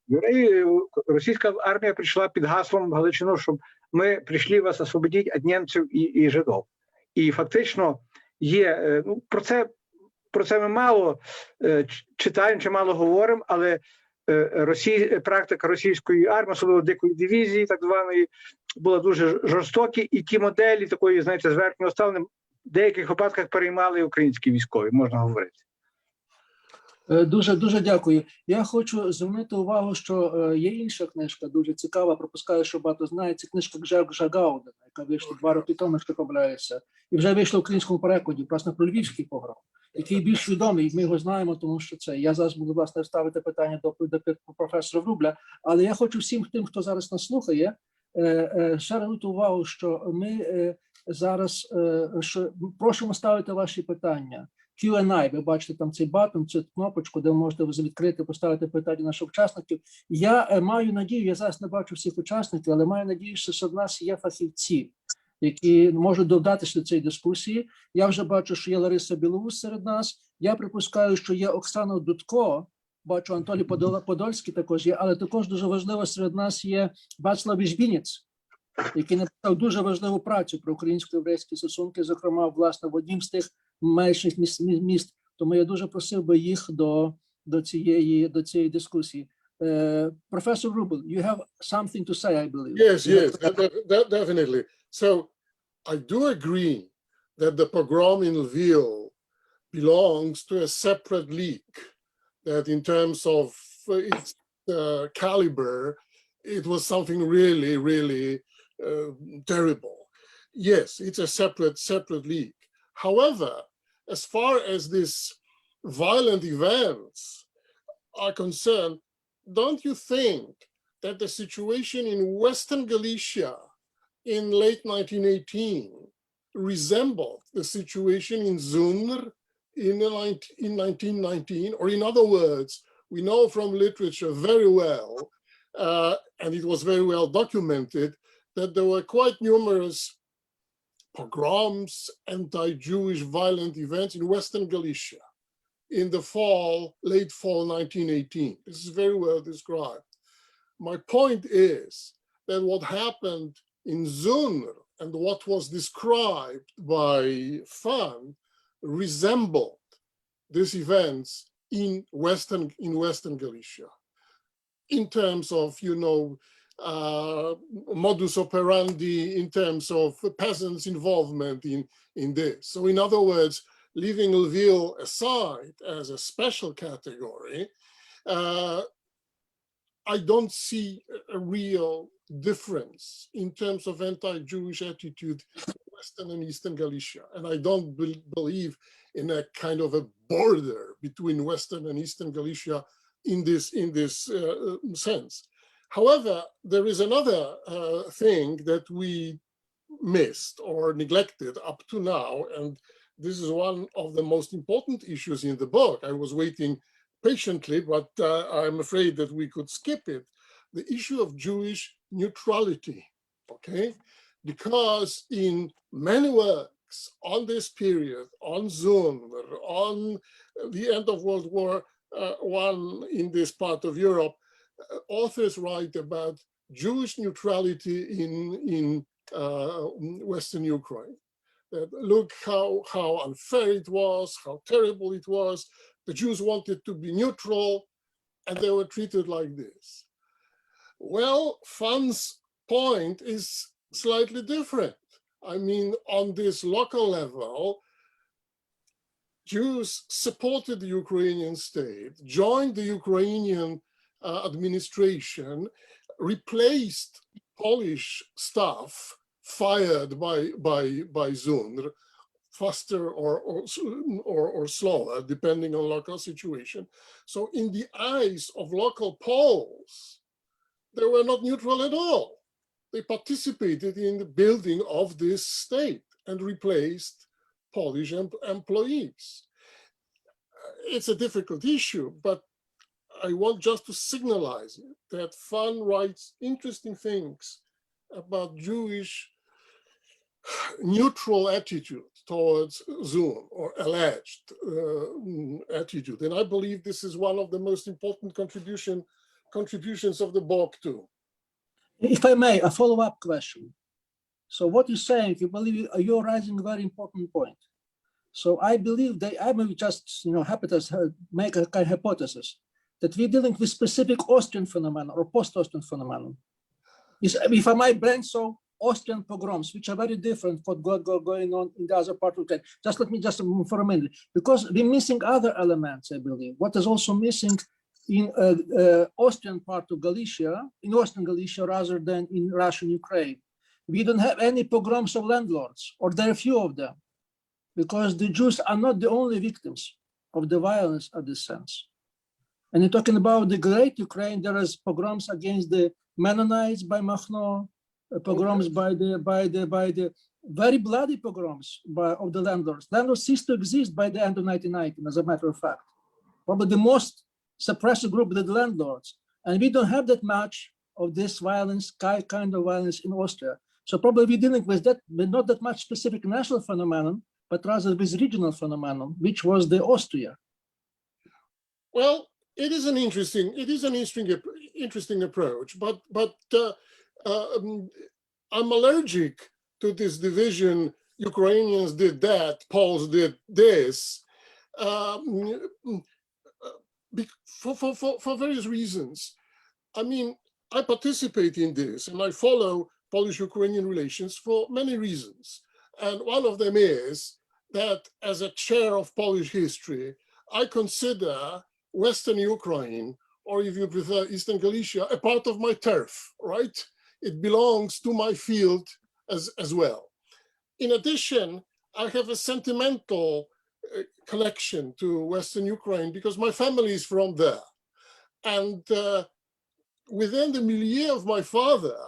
Російська армія прийшла під гаслом Галичину, щоб ми прийшли вас освободити від німців і жидов. І фактично є, ну, про це ми мало читаємо чи мало говоримо, але практика російської армії, особливо дикої дивізії, так званої, була дуже жорстокі, і ті моделі такої, знаєте, зверхнього ставлення в деяких випадках переймали українські військові, можна говорити. Дуже дякую. Я хочу звернути увагу, що є інша книжка, дуже цікава, пропускаю, що багато знає. Це книжка Гжегожа Гаудена, яка вийшла 2 роки тому, якщо помиляюся, і вже вийшла в українському перекладі, власне, про львівський погром, який більш відомий, ми його знаємо, тому що це. Я зараз буду, власне, ставити питання до професора Врубля, але я хочу всім тим, хто зараз нас слухає, ще звернути увагу, що ми зараз просимо ставити ваші питання. Q&A, ви бачите там цей батон, цю кнопочку, де ви можете відкрити, поставити питання наших учасників. Я маю надію, я зараз не бачу всіх учасників, але маю надію, що серед нас є фахівці, які можуть додатися до цієї дискусії. Я вже бачу, що є Лариса Білоус серед нас. Я припускаю, що є Оксана Дудко, бачу, Анатолій Подольський також є, але також дуже важливо серед нас є Вацлав Віжбінець, який написав дуже важливу працю про українсько-єврейські стосунки, зокрема, власне, в однім з тих менших міст. Тому я дуже просив би їх до цієї дискусії. Professor Rubel, you have something to say, I believe. Yes, definitely. So I do agree that the pogrom in Lviv belongs to a separate league, that in terms of its caliber, it was something really, really terrible. Yes, it's a separate league. However, as far as this violent events are concerned, don't you think that the situation in Western Galicia in late 1918 resembled the situation in Zundr in 1919? Or in other words, we know from literature very well, and it was very well documented, that there were quite numerous pogroms, anti-Jewish violent events in Western Galicia in the late fall 1918. This is very well described. My point is that what happened in Zundr and what was described by Fan resembled these events in Western Galicia in terms of, modus operandi, in terms of peasants' involvement in this. So in other words, leaving Lviv aside as a special category, I don't see a real difference in terms of anti-Jewish attitude in Western and Eastern Galicia. And I don't believe in a kind of a border between Western and Eastern Galicia in this sense. However, there is another thing that we missed or neglected up to now, and this is one of the most important issues in the book. I was waiting patiently, but I'm afraid that we could skip it. The issue of Jewish neutrality, okay? Because in many works on this period, on Zundr, on the end of World War I in this part of Europe, authors write about Jewish neutrality in Western Ukraine. Look how unfair it was, how terrible it was. The Jews wanted to be neutral, and they were treated like this. Well, Fan's point is slightly different. I mean, on this local level, Jews supported the Ukrainian state, joined the Ukrainian administration, replaced Polish staff fired by Zundr, faster or slower, depending on local situation. So in the eyes of local Poles, they were not neutral at all. They participated in the building of this state and replaced Polish employees. It's a difficult issue, but I want just to signalize that Fan writes interesting things about Jewish neutral attitude towards Zundr, or alleged attitude. And I believe this is one of the most important contributions of the book too. If I may, a follow-up question. So what you're saying, you believe you're raising a very important point. So I believe that I may just happy to make a kind of hypothesis that we're dealing with specific Austrian phenomenon or post-Austrian phenomenon. If I might bring so Austrian pogroms, which are very different from what going on in the other part of the country. Just let me for a minute, because we're missing other elements, I believe. What is also missing in Austrian part of Galicia, in Western Galicia, rather than in Russian Ukraine. We don't have any pogroms of landlords, or there are few of them, because the Jews are not the only victims of the violence of this sense. And you're talking about the Great Ukraine, there is pogroms against the Mennonites by Makhno, pogroms by the very bloody pogroms of the landlords. Landlords ceased to exist by the end of 1919, as a matter of fact. Probably the most suppressive group of the landlords. And we don't have that much of this violence, kind of violence in Austria. So probably we're dealing with that, but not that much specific national phenomenon, but rather with regional phenomenon, which was the Austria. Well, it is an interesting approach, but I'm allergic to this division. Ukrainians did that, Poles did this, for various reasons. I mean, I participate in this and I follow Polish-Ukrainian relations for many reasons. And one of them is that as a chair of Polish history, I consider Western Ukraine, or if you prefer Eastern Galicia, a part of my turf, right? It belongs to my field as well. In addition, I have a sentimental connection to Western Ukraine because my family is from there. And within the milieu of my father,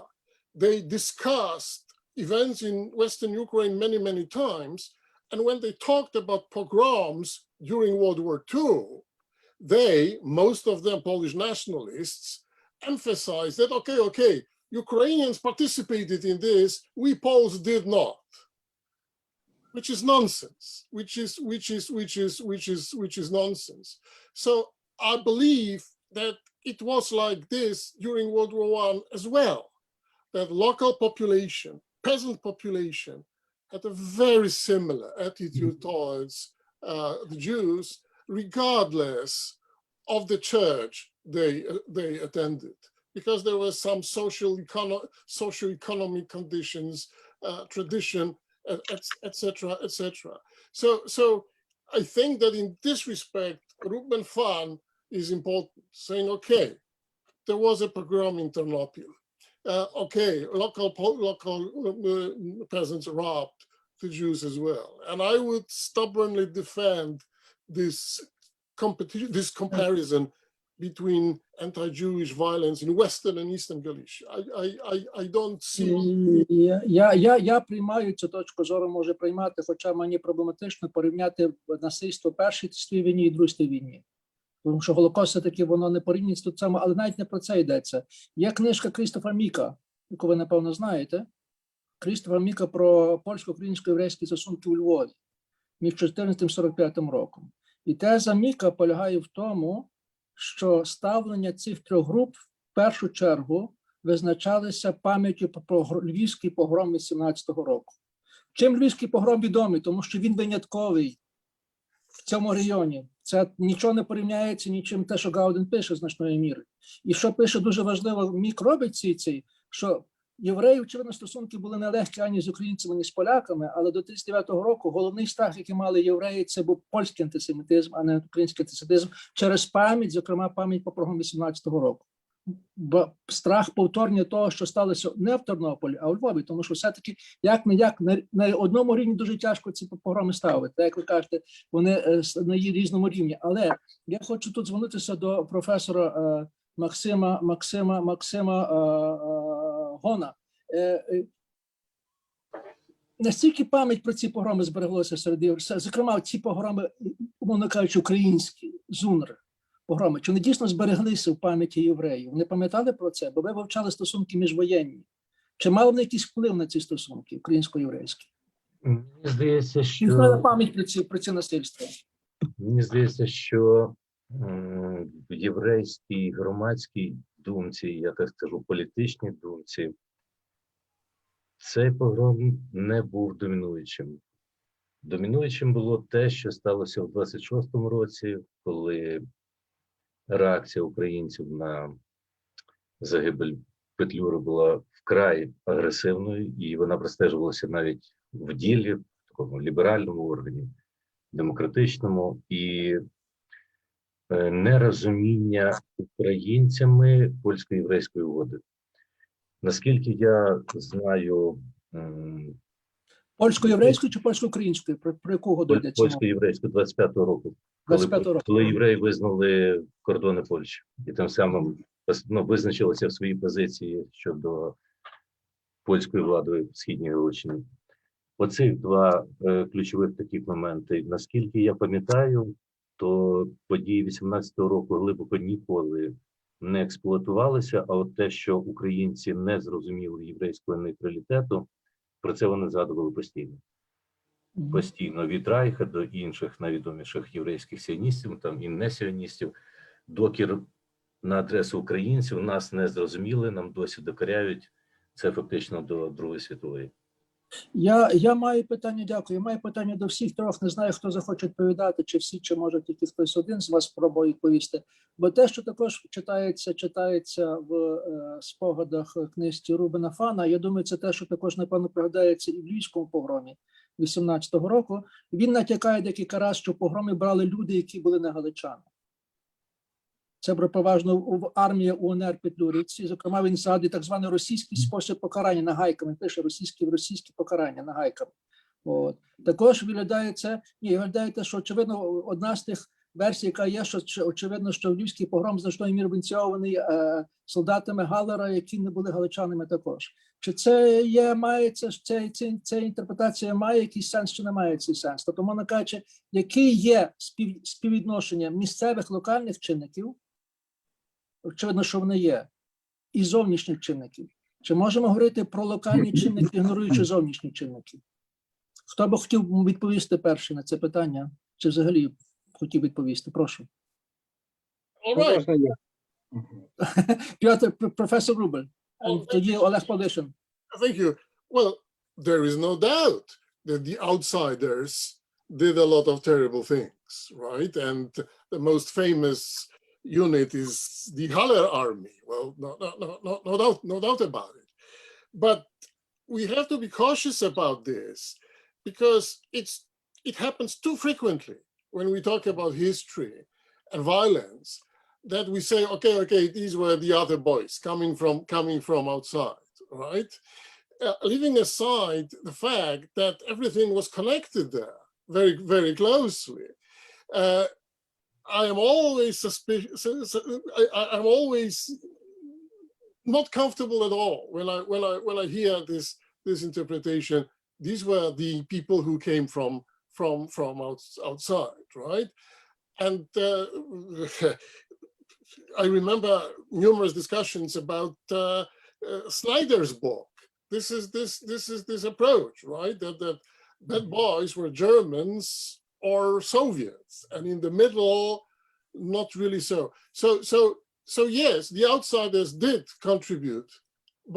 they discussed events in Western Ukraine many, many times. And when they talked about pogroms during World War II, they, most of them Polish nationalists, emphasized that, okay, Ukrainians participated in this, we Poles did not, which is nonsense, which is nonsense. So I believe that it was like this during World War I as well, that local population, peasant population, had a very similar attitude towards the Jews, regardless of the church they attended, because there were some socio-economic conditions, tradition, etc., etc. So I think that in this respect, Ruben Fan is important, saying, okay, there was a pogrom in Ternopil. Okay, local peasants robbed the Jews as well. And I would stubbornly defend this comparison between anti-Jewish violence in Western and Eastern Galicia. I don't see... Я приймаю цю точку зору, може приймати, хоча мені проблематично порівняти насильство в Першій світовій війні і Другій світовій війні. Тому що Голокост все-таки воно не порівнюється тут саме, але навіть не про це йдеться. Є книжка Крістофа Міка, яку ви, напевно, знаєте. Крістофа Міка про польсько-українсько-єврейські стосунки у Львові між 14-45 роком. І теза Міка полягає в тому, що ставлення цих трьох груп в першу чергу визначалися пам'яттю про львівський погром 18-го року. Чим львівський погром відомий? Тому що він винятковий в цьому районі. Це нічого не порівняється нічим те, що Гауден пише значної міри. І що пише дуже важливо, Мік робить цей, що євреї, очевидно, стосунки були нелегкі ані з українцями, ані з поляками, але до 39-го року головний страх, який мали євреї, це був польський антисемітизм, а не український антисемітизм, через пам'ять, зокрема пам'ять по погрому 18-го року. Бо страх повторення того, що сталося не в Тернополі, а у Львові, тому що все-таки як на одному рівні дуже тяжко ці погроми ставити. Так, як ви кажете, вони на різному рівні. Але я хочу тут звернутися до професора Максима Гона. Настільки пам'ять про ці погроми збереглося серед євреїв, зокрема ці погроми, умовно кажучи, українські, ЗУНР, погроми, чи вони дійсно збереглися в пам'яті євреїв? Вони пам'ятали про це? Бо ви вивчали стосунки міжвоєнні. Чи мали вони якийсь вплив на ці стосунки українсько-єврейські? Мені здається, що... Існує пам'ять про ці насильства. Мені здається, що в єврейській громадській думці, я так скажу, політичній думці, цей погром не був домінуючим. Домінуючим було те, що сталося в 26-му році, коли реакція українців на загибель Петлюри була вкрай агресивною, і вона простежувалася навіть в ділі, в такому ліберальному органі, демократичному, і нерозуміння українцями польсько-єврейської угоди. Наскільки я знаю... Польсько-єврейською чи польсько-українською? Про яку угоду йдеться? Польсько-єврейською 25-го року. Коли євреї визнали кордони Польщі. І тим самим визначилися в своїй позиції щодо польської влади в Східній Галичині. Оцих два ключових таких моменти. Наскільки я пам'ятаю, то події 18-го року глибоко ніколи не експлуатувалися, а от те, що українці не зрозуміли єврейського нейтралітету, про це вони згадували постійно. Постійно від Райха до інших найвідоміших єврейських сіоністів, там і не сіоністів, докір на адресу українців нас не зрозуміли, нам досі докоряють. Це фактично до Другої світової. Я маю питання, дякую. Я маю питання до всіх трьох. Не знаю, хто захоче відповідати, чи всі, чи може тільки хтось один з вас спробує відповісти. Бо те, що також читається в спогадах книжці Рубена Фана, я думаю, це те, що також, напевно, пригадається і в Львівському погромі 18-го року. Він натякає декілька разів, що в погромі брали люди, які були не галичани. Це переважно в армії УНР Петлюрівці. Зокрема, він згадує так званий російський спосіб покарання нагайками. Пише російські покарання нагайками. От. Також виглядає це, що очевидно одна з тих версій, яка є, що очевидно, що Львівський погром значною мірою ініційований солдатами Галлера, які не були галичанами також. Чи це ця інтерпретація має якийсь сенс, чи не має цей сенс? Тобто, можна кажучи, яке є співвідношення місцевих локальних чинників, очевидно, що вони є, і зовнішніх чинників. Чи можемо говорити про локальні чинники, ігноруючи зовнішні чинники? Хто би хотів відповісти перший на це питання? Чи взагалі хотів відповісти? Прошу. All right. Можна я? П'ятий, професор Рубель. Тоді Олег Павлишин. Thank you. Well, there is no doubt that the outsiders did a lot of terrible things, right? And the most famous unit is the Haller army. Well, no doubt about it. But we have to be cautious about this because it happens too frequently when we talk about history and violence that we say, okay, these were the other boys coming from outside, right? Leaving aside the fact that everything was connected there very, very closely. I am always suspicious. I'm always not comfortable at all when I hear this interpretation. These were the people who came from outside, right? And I remember numerous discussions about Snyder's book. This is this approach, right? That boys were Germans or Soviets, and in the middle, not really so. So yes, the outsiders did contribute,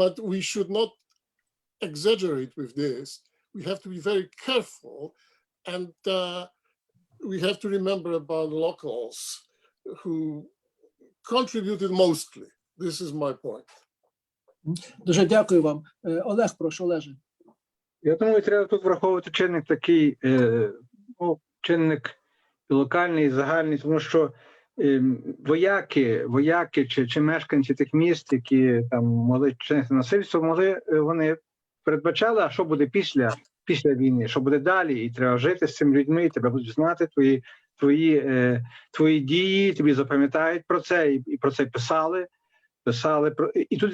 but we should not exaggerate with this. We have to be very careful, and we have to remember about locals who contributed mostly. This is my point. Дуже дякую вам. Олег, прошу, Олеже. Я думаю, треба тут враховувати чинник такий, чинник локальний, загальний, тому що вояки чи мешканці тих міст, які там могли чинити насильство, вони передбачали, а що буде після війни, що буде далі, і треба жити з цими людьми, і тебе будуть знати твої дії, тобі запам'ятають про це, і про це писали. І тут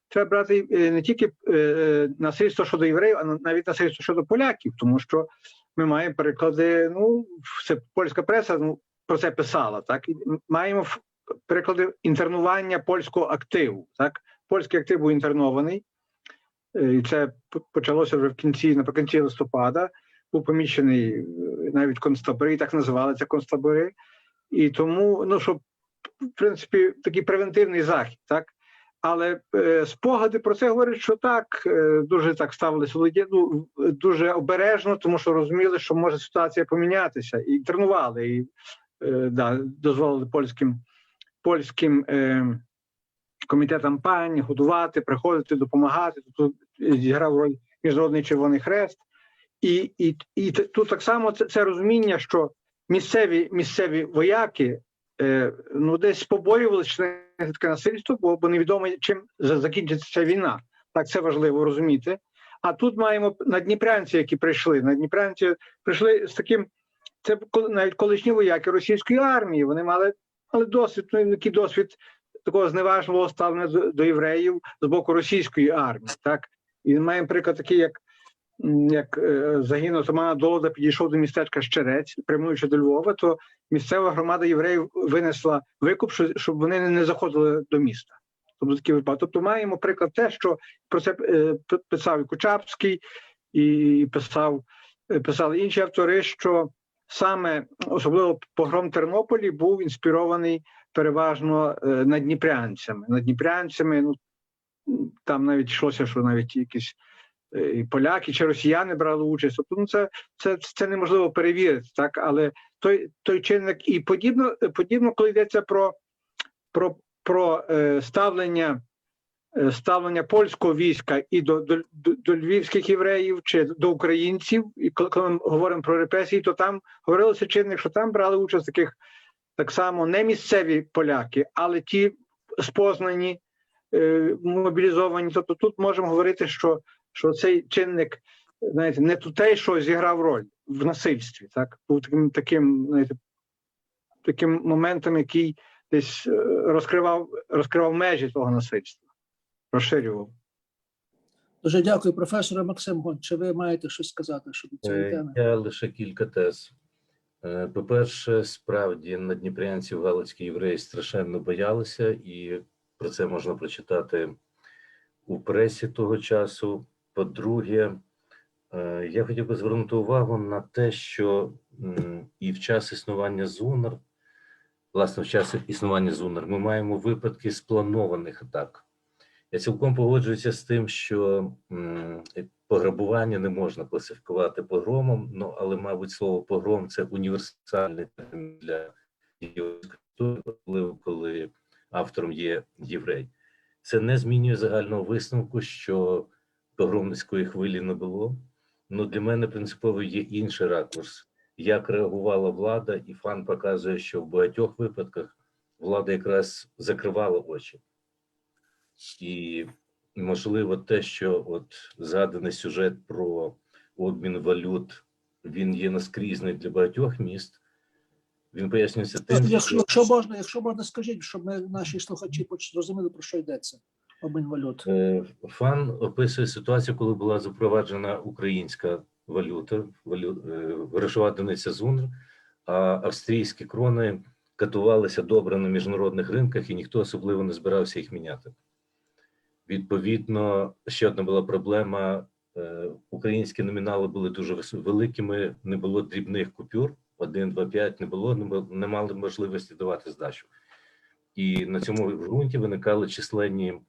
треба брати не тільки насильство щодо євреїв, а навіть насильство щодо поляків, тому що ми маємо переклади, це польська преса про це писала, так? І маємо переклади інтернування польського активу, так? Польський актив був інтернований, і це почалося вже наприкінці листопада, був поміщений навіть концтабори, так називали це концтабори, і тому, щоб, в принципі, такий превентивний захід, так? Але спогади про це говорять, що так, дуже так ставилися дуже обережно, тому що розуміли, що може ситуація помінятися, і тренували, і дозволили польським комітетам пані годувати, приходити, допомагати. Тут зіграв роль Міжнародний Червоний Хрест. І тут так само це розуміння, що місцеві вояки десь побоювалися, що це таке насильство, бо невідомо, чим закінчиться ця війна. Так, це важливо розуміти. А тут маємо наддніпрянці, які прийшли. Наддніпрянці прийшли з таким, це навіть колишні вояки російської армії, вони мали досвід, досвід такого зневажливого ставлення до євреїв з боку російської армії. Так? І маємо приклад такий, як загін отамана Долода підійшов до містечка Щерець, прямуючи до Львова, то місцева громада євреїв винесла викуп, щоб вони не заходили до міста. Тобто такий випадок. Тобто маємо приклад те, що про це писав і Кучапський, і писали інші автори, що саме, особливо погром Тернополі, був інспірований переважно наддніпрянцями. Там навіть йшлося, що навіть якісь і поляки чи росіяни брали участь. Тобто, це неможливо перевірити, так? Але той чинник і подібно, коли йдеться про ставлення польського війська і до львівських євреїв чи до українців, і коли ми говоримо про репресії, то там говорилося чинник, що там брали участь таких так само не місцеві поляки, але ті спознані, мобілізовані. Тобто тут можемо говорити, що цей чинник, знаєте, не тутейшого зіграв роль. в насильстві. Так? Був таким моментом, який десь розкривав межі того насильства, розширював. Дуже дякую, професоре Максим Гонч. Чи ви маєте щось сказати щодо цієї теми? Я лише кілька тез. По-перше, справді надніпрянців галицькі євреї страшенно боялися, і про це можна прочитати у пресі того часу. По-друге, я хотів би звернути увагу на те, що і в час існування ЗУНР, власне, в час існування ЗУНР, ми маємо випадки спланованих атак. Я цілком погоджуюся з тим, що пограбування не можна класифікувати погромом, але, мабуть, слово погром – це універсальний термін для єврейської, коли автором є єврей. Це не змінює загального висновку, що погромницької хвилі не було. Для мене принципово є інший ракурс. Як реагувала влада, і Фан показує, що в багатьох випадках влада якраз закривала очі. І, можливо, те, що от згаданий сюжет про обмін валют, він є наскрізний для багатьох міст, він пояснюється тим, Якщо можна, скажіть, щоб наші слухачі зрозуміли, про що йдеться обмін валют. Фан описує ситуацію, коли була запроваджена українська валюта, грошова одиниця ЗУНР, а австрійські крони катувалися добре на міжнародних ринках, і ніхто особливо не збирався їх міняти. Відповідно, ще одна була проблема, українські номінали були дуже великими, не було дрібних купюр, 1, 2, 5 не було, не мали можливості давати здачу. І на цьому ґрунті виникали численні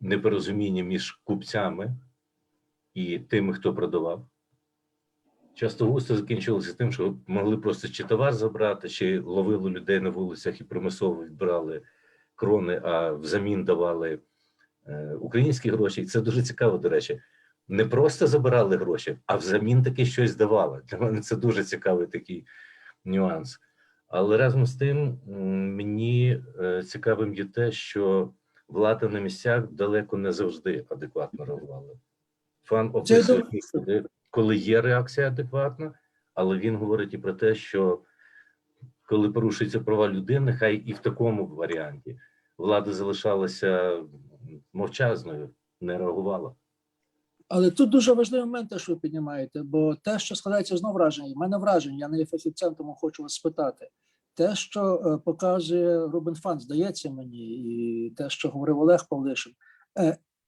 непорозуміння між купцями і тими, хто продавав. Часто густо закінчувалося тим, що могли просто чи товар забрати, чи ловили людей на вулицях і примусово відбирали крони, а взамін давали українські гроші. І це дуже цікаво, до речі. Не просто забирали гроші, а взамін таки щось давали. Для мене це дуже цікавий такий нюанс. Але разом з тим мені цікавим є те, що влада на місцях далеко не завжди адекватно реагувала. Фан описує, коли є реакція адекватна, але він говорить і про те, що коли порушуються права людини, хай і в такому варіанті влада залишалася мовчазною, не реагувала. Але тут дуже важливий момент, те, що ви піднімаєте, бо те, що складається знову враження, в мене враження, я не є фахівцем, тому хочу вас спитати. Те, що показує Рубен Фан, здається мені, і те, що говорив Олег Павлишин,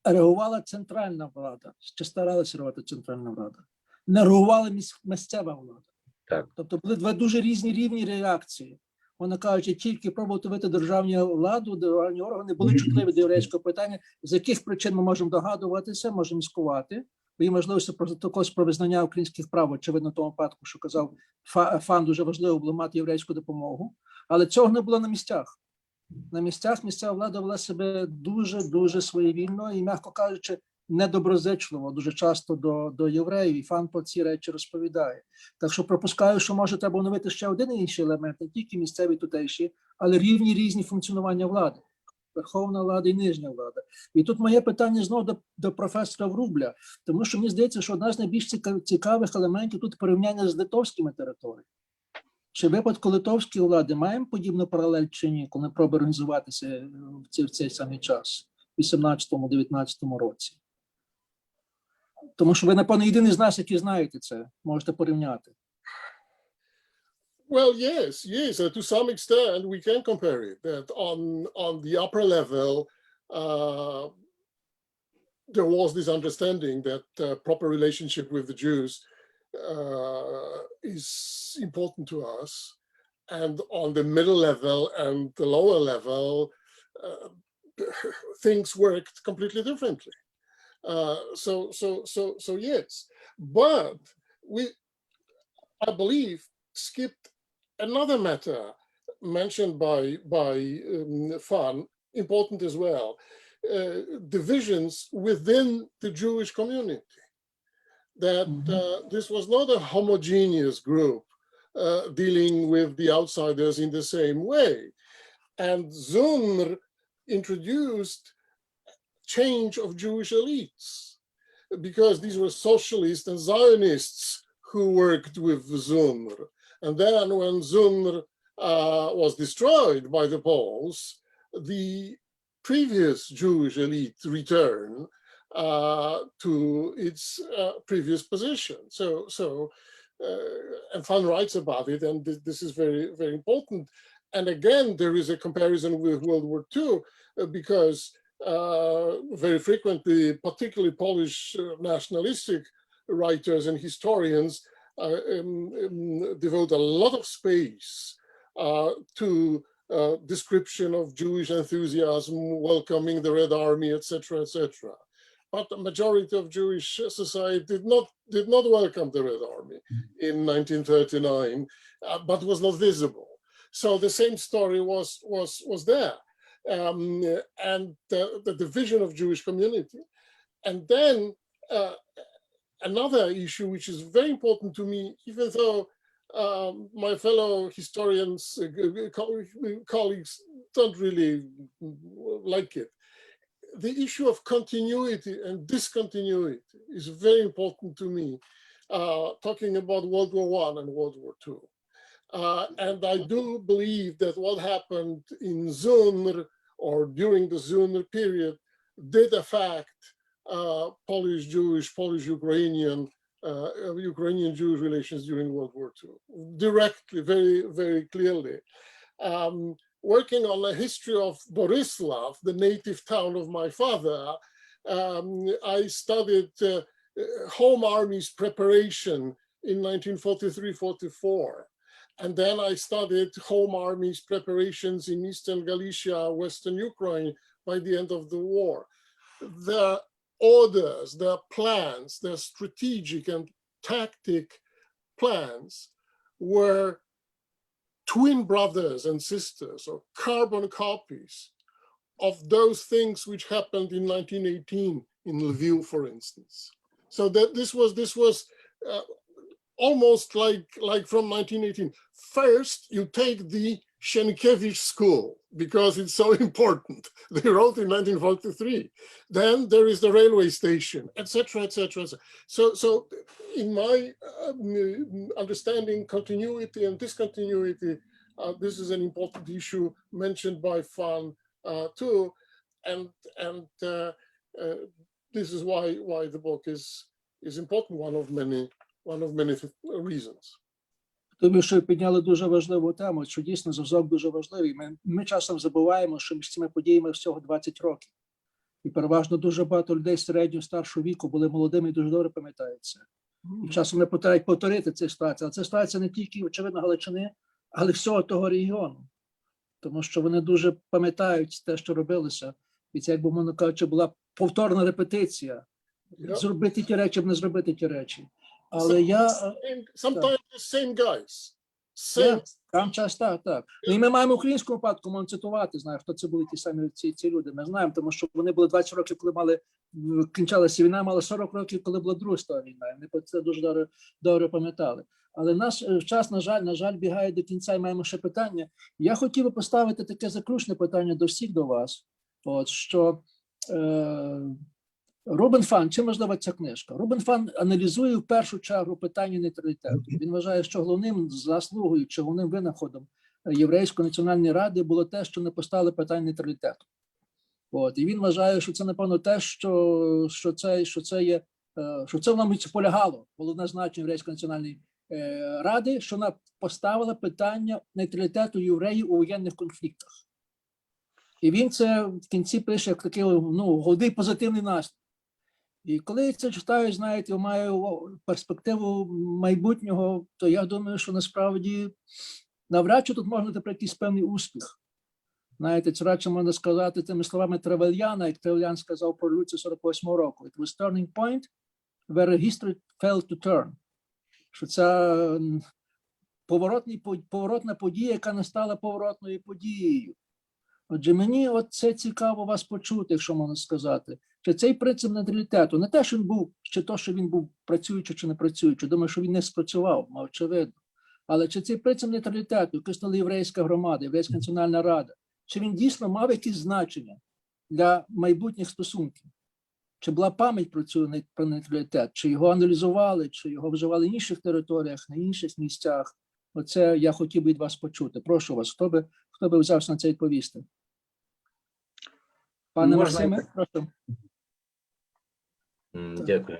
реагувала центральна влада, чи старалася реагувати центральна влада. Не реагувала місцева влада. Так. Тобто були два дуже різні рівні реакції. Вона кажучи, тільки пробувати вити державну владу, державні органи були чутливі до єврейського питання, з яких причин ми можемо догадуватися, можемо міскувати. Бо є можливості також про визнання українських прав, очевидно, в тому випадку, що казав Фан, дуже важливо було мати єврейську допомогу. Але цього не було на місцях. На місцях місцева влада вела себе дуже своєвільно і, м'яко кажучи, недоброзичливо дуже часто до євреїв. І Фан про ці речі розповідає. Так що пропускаю, що може треба оновити ще один інший елемент, не тільки місцеві тутейші, але різні функціонування влади. Верховна влада і нижня влада. І тут моє питання знову до професора Врубля, тому що мені здається, що одна з найбільш цікавих елементів тут порівняння з литовськими територіями. Чи в випадку литовської влади маємо подібну паралель чи ні, коли пробує організуватися в цей самий час, в 18-19 році? Тому що ви, напевно, єдиний з нас, які знаєте це, можете порівняти. Well, yes, to some extent we can compare it. That on the upper level, there was this understanding that proper relationship with the Jews is important to us, and on the middle level and the lower level, things worked completely differently. So yes, but I believe, skipped another matter mentioned by Fan, important as well, divisions within the Jewish community. That this was not a homogeneous group dealing with the outsiders in the same way. And Zunr introduced change of Jewish elites, because these were socialists and Zionists who worked with Zumr. And then when Zumr was destroyed by the Poles, the previous Jewish elite returned to its previous position. And Fan writes about it, and this is very, very important. And again, there is a comparison with World War II, because very frequently, particularly Polish nationalistic writers and historians devote a lot of space to description of Jewish enthusiasm, welcoming the Red Army, etc., etc. But the majority of Jewish society did not welcome the Red Army in 1939, but was not visible. So the same story was there, and the division of Jewish community. And then another issue which is very important to me, even though my fellow historians, colleagues don't really like it. The issue of continuity and discontinuity is very important to me, talking about World War I and World War II. And I do believe that what happened in Zumr or during the Zumr period did affect Polish-Jewish, Polish-Ukrainian, Ukrainian-Jewish relations during World War II, directly, very, very clearly. Working on the history of Borislav, the native town of my father, I studied Home Army's preparation in 1943-44. And then I studied Home Army's preparations in Eastern Galicia, Western Ukraine by the end of the war. Their orders, their plans, their strategic and tactic plans were twin brothers and sisters, or carbon copies of those things which happened in 1918 in Lviv, for instance. So that this was almost like from 1918. First, you take the Sienkiewicz school because it's so important. They wrote in 1943. Then there is the railway station, etc., etc. So in my understanding, continuity and discontinuity, this is an important issue mentioned by Fan too, and this is why the book is important. One of many reasons. Тому що підняли дуже важливу тему, що дійсно зв'язок дуже важливий. Ми часом забуваємо, що між цими подіями всього 20 років. І переважно дуже багато людей середнього, старшого віку були молодими і дуже добре пам'ятають це. І часом не потрібно повторити цю ситуацію. Але це ситуація не тільки, очевидно, Галичини, але всього того регіону. Тому що вони дуже пам'ятають те, що робилося. І це, якби, мовно кажучи, була повторна репетиція. Зробити ті речі, не зробити ті речі. Але Sometimes the same guys. Same. Там час так. І ми маємо українську випадку, можемо цитувати, знаю, хто це були ті самі ці люди. Ми знаємо, тому що вони були 20 років, коли кінчалася війна, мали 40 років, коли була Друга світова війна. Ми це дуже добре пам'ятали. Але наш час, на жаль, бігає до кінця, і маємо ще питання. Я хотів би поставити таке заключне питання до всіх, до вас, що Рубен Фан, чим важлива ця книжка? Рубен Фан аналізує в першу чергу питання нейтралітету. Він вважає, що головним заслугою чи головним винаходом Єврейської національної ради було те, що не поставили питання нейтралітету. І він вважає, що це, напевно, те, що це в нам полягало, головне значення Єврейської національної ради, що вона поставила питання нейтралітету євреїв у воєнних конфліктах. І він це в кінці пише як такий голодний позитивний настрій. І коли я це читаю, знаєте, маю перспективу майбутнього, то я думаю, що насправді навряд чи тут можна про якийсь певний успіх. Знаєте, це радше можна сказати тими словами Тревельяна, як Тревельян сказав про революцію 48-го року. It was turning point where history failed to turn. Що це поворотна подія, яка не стала поворотною подією. Отже, мені це цікаво вас почути, якщо можна сказати, що цей принцип нейтралітету, не те, що він був, чи то, що він був працюючий чи не працюючий, думаю, що він не спрацював, очевидно. Але чи цей принцип нейтралітету, який стала єврейська громада, Єврейська національна рада, чи він дійсно мав якісь значення для майбутніх стосунків? Чи була пам'ять про нейтралітет, чи його аналізували, чи його вживали в інших територіях, на інших місцях? Оце я хотів би від вас почути. Прошу вас, хто би взявся на це відповісти? Пане Максиме, прошу. Дякую.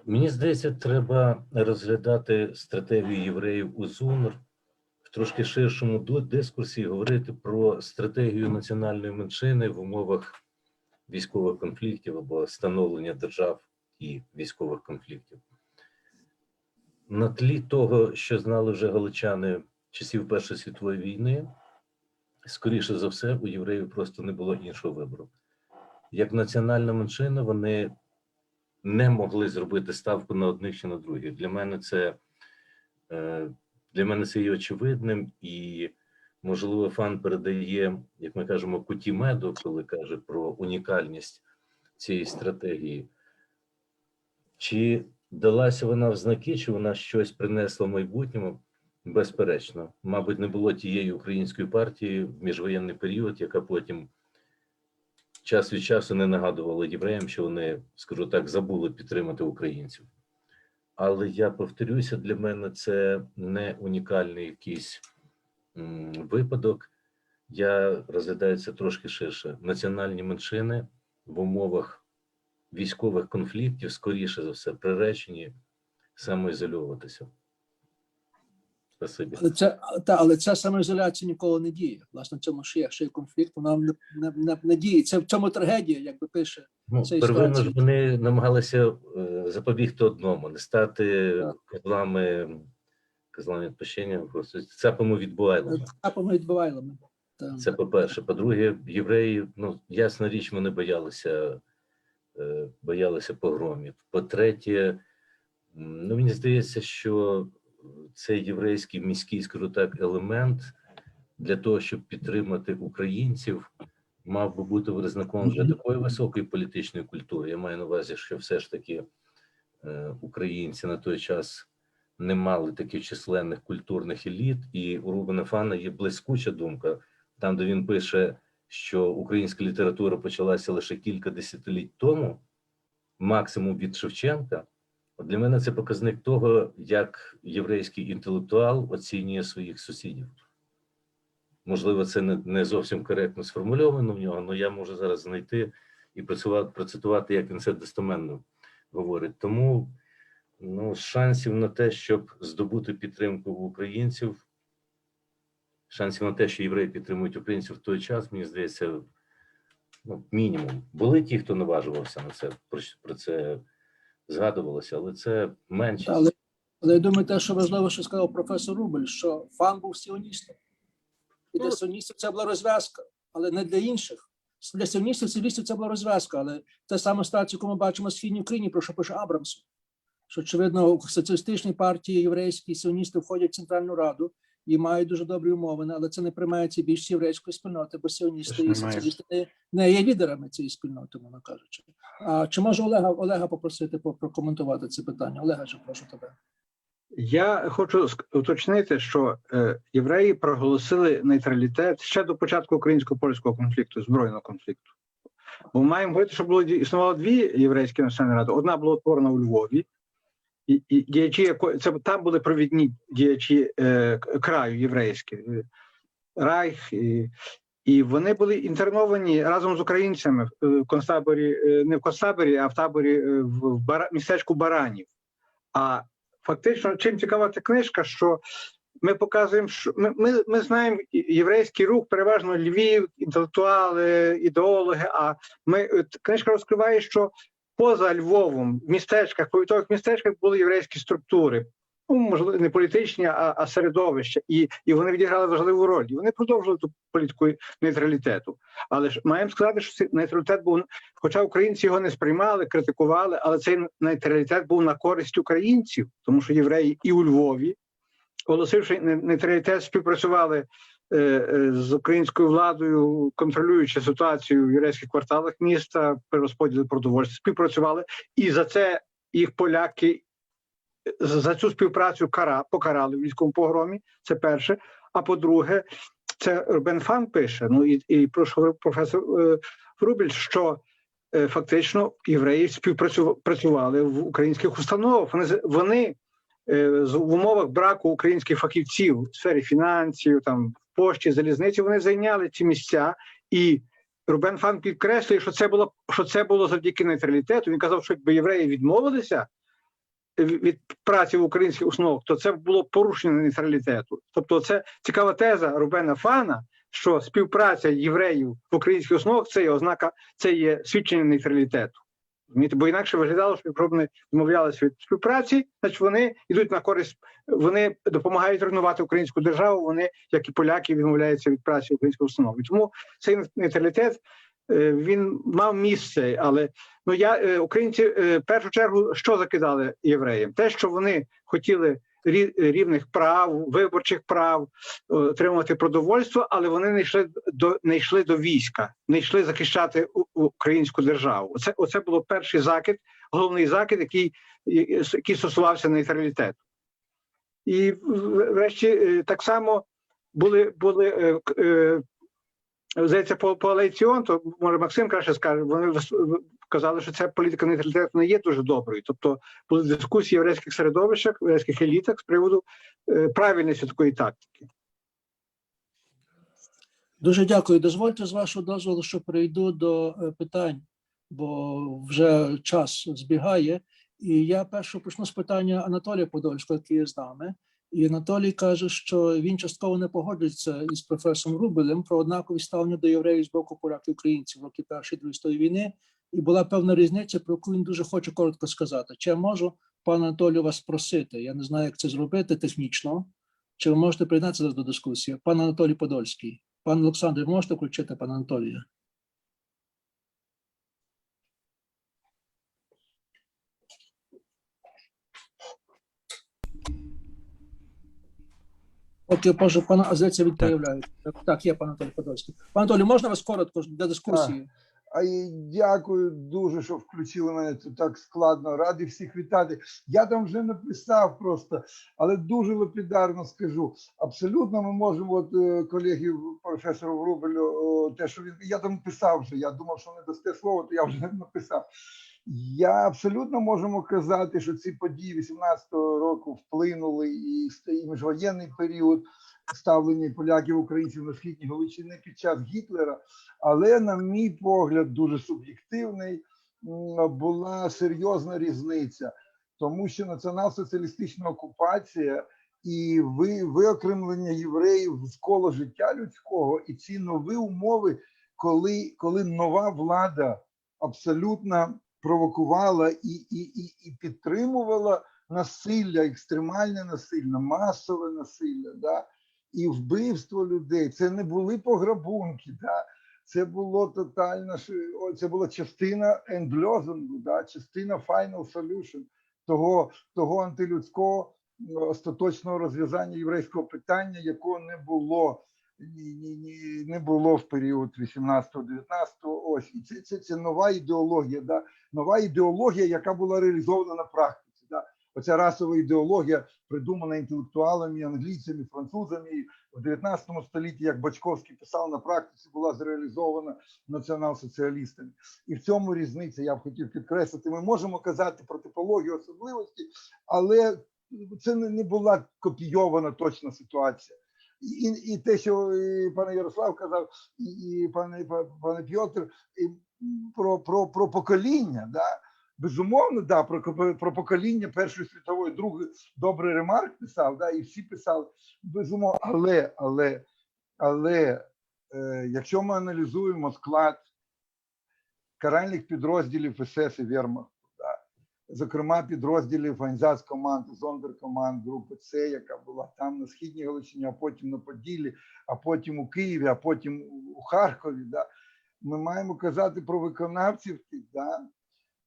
Мені здається, треба розглядати стратегію євреїв у ЗУНР в трошки ширшому дискурсі і говорити про стратегію національної меншини в умовах військових конфліктів або становлення держав і військових конфліктів. На тлі того, що знали вже галичани часів Першої світової війни, скоріше за все, у євреїв просто не було іншого вибору. Як національна меншина, вони не могли зробити ставку на одних чи на других. Для мене це є очевидним, і, можливо, Фан передає, як ми кажемо, куті меду, коли каже про унікальність цієї стратегії. Чи далася вона в знаки, чи вона щось принесла в майбутньому? Безперечно. Мабуть, не було тієї української партії в міжвоєнний період, яка потім час від часу не нагадувала євреям, що вони, скажу так, забули підтримати українців. Але я повторюся, для мене це не унікальний якийсь випадок. Я розглядаю це трошки ширше. Національні меншини в умовах військових конфліктів, скоріше за все, приречені самоізольовуватися. Спасибі. Але ця самоізоляція ніколи не діє. Власне, в цьому ж є конфлікт, вона не діє. Це в цьому трагедія, як би пише. Первинно ж вони намагалися запобігти одному, не стати козлами відпущення, цапами від Буайлами. Цапами від Буайлами. Це по-перше. По-друге, євреї, ясна річ, вони боялися погромів. По-третє, мені здається, що цей єврейський міський, скажу так, елемент для того, щоб підтримати українців, мав би бути виразником вже такої високої політичної культури. Я маю на увазі, що все ж таки українці на той час не мали таких численних культурних еліт, і у Рубена Фана є блискуча думка, там, де він пише, що українська література почалася лише кілька десятиліть тому, максимум від Шевченка. Для мене це показник того, як єврейський інтелектуал оцінює своїх сусідів. Можливо, це не зовсім коректно сформульовано в нього, але я можу зараз знайти і процитувати, як він це достеменно говорить. Тому шансів на те, щоб здобути підтримку в українців, шансів на те, що євреї підтримують українців в той час, мені здається, мінімум. Були ті, хто наважувався на це, про це згадувалося, але це менше. Але я думаю, те, що важливо, що сказав професор Рубель, що Фан був сіоністом. І для сіоністів це була розв'язка, але не для інших. Для сіоністів це була розв'язка, але те саме ситуацію, яку ми бачимо в Східній Україні, про що пише Абрамсон. Що, очевидно, соціалістичні партії єврейські, сіоністи входять в Центральну Раду і мають дуже добрі умови, але це не приймається більш єврейської спільноти, бо сіоністи і соціалісти не є лідерами цієї спільноти, мовно кажучи. А чи може Олега попросити прокоментувати це питання? Олега, прошу тебе. Я хочу уточнити, що євреї проголосили нейтралітет ще до початку українсько-польського конфлікту, збройного конфлікту. Бо ми маємо говорити, що існувало дві єврейські національні ради. Одна була утворена у Львові, і діячі, там були провідні діячі краю єврейські, Райх, і вони були інтерновані разом з українцями в концтаборі, не в концтаборі, а в таборі в містечку Баранів. А фактично, чим цікава ця книжка, що ми показуємо, що ми знаємо єврейський рух, переважно Львів, інтелектуали, ідеологи, а книжка розкриває, що поза Львовом, в містечках, повітових містечках були єврейські структури, можливо, не політичні, а середовища, і вони відіграли важливу роль. І вони продовжили ту політику нейтралітету. Але ж маємо сказати, що цей нейтралітет був, хоча українці його не сприймали, критикували, але цей нейтралітет був на користь українців, тому що євреї і у Львові, оголосивши нейтралітет, співпрацювали з українською владою, контролюючи ситуацію в єврейських кварталах міста, при розподілі продовольства, співпрацювали, і за це їх поляки, за цю співпрацю покарали в військовому погромі, це перше. А по-друге, це Рубен Фан пише, і прошу професор Рубель, що фактично євреї співпрацювали в українських установах. Вони в умовах браку українських фахівців в сфері фінансів, там, в пошті, залізниці, вони зайняли ці місця. І Рубен Фан підкреслює, що це було завдяки нейтралітету. Він казав, що якби євреї відмовилися від праці в українських установах, то це було порушення нейтралітету. Тобто це цікава теза Рубена Фана, що співпраця євреїв в українських установах – це є ознака, це є свідчення нейтралітету. Бо інакше виглядало, що якщо б вони відмовлялися від співпраці, значить вони йдуть на користь, вони допомагають руйнувати українську державу, вони, як і поляки, відмовляються від праці в українських установах. І тому цей нейтралітет, він мав місце, але українці в першу чергу що закидали євреям? Те, що вони хотіли рівних прав, виборчих прав, отримувати продовольство, але вони не йшли до війська, не йшли захищати українську державу. Оце було перший закид, головний закид, який стосувався нейтралітету. І врешті так само були здається, по Алей-Ціон, то може Максим краще скаже, вони казали, що ця політика нейтралітету не є дуже доброю. Тобто були дискусії в єврейських середовищах, в єврейських елітах з приводу правильності такої тактики. Дуже дякую. Дозвольте з вашого дозволу, що перейду до питань, бо вже час збігає. І я перше почну з питання Анатолія Подольського, який є з нами. І Анатолій каже, що він частково не погоджується із професором Рубелем про однакові ставлення до євреїв з боку поляків і українців в роки Першої і Другої світової війни. І була певна різниця, про яку він дуже хоче коротко сказати. Чи я можу, пане Анатолію, вас просити? Я не знаю, як це зробити технічно. Чи ви можете приєднатися до дискусії? Пан Анатолій Подольський. Пан Олександр, можете включити пана Анатолія? Поки пана Азеця відповідають. Так, є пан Анатолій Подольський. Пан Анатолій, можна вас коротко для дискусії? Дякую дуже, що включили мене. Це так складно. Радий всіх вітати. Я там вже написав просто, але дуже лапідарно скажу. Абсолютно ми можемо, от колеги професору Рубелю, те, що він... Я там писав вже, я думав, що не дасте слово, то я вже написав. Я абсолютно можемо казати, що ці події 18-го року вплинули і міжвоєнний період ставлення поляків, українців на Східній Галичині не під час Гітлера, але, на мій погляд, дуже суб'єктивний, була серйозна різниця, тому що націонал-соціалістична окупація і виокремлення євреїв з кола життя людського, і ці нові умови, коли нова влада абсолютно провокувала і підтримувала насилля, екстремальне насилля, масове насилля, да? І вбивство людей. Це не були пограбунки, да? Це було тотально, це була частина ендльозингу, да? Частина final solution, того антилюдського остаточного розв'язання єврейського питання, якого не було в період 18-19-го. Ось. І це нова ідеологія, да? Нова ідеологія, яка була реалізована на практиці. Да? Оця расова ідеологія, придумана інтелектуалами, англійцями, французами в 19 столітті, як Бачковський писав, на практиці була зреалізована націонал-соціалістами. І в цьому різниця, я б хотів підкреслити, ми можемо казати про типологію особливості, але це не була копійована точна ситуація. І те, що пан Ярослав казав, і пане Пьотр, про покоління, да? Безумовно, да, про покоління Першої світової, Другої, добрий ремарк писав, да, і всі писали, безумовно, але якщо ми аналізуємо склад каральних підрозділів СС і Вермахту, да, зокрема підрозділів Айнзац-команд, Зондеркоманд, групи С, яка була там на Східній Галичині, а потім на Поділлі, а потім у Києві, а потім у Харкові, да, ми маємо казати про виконавців, да.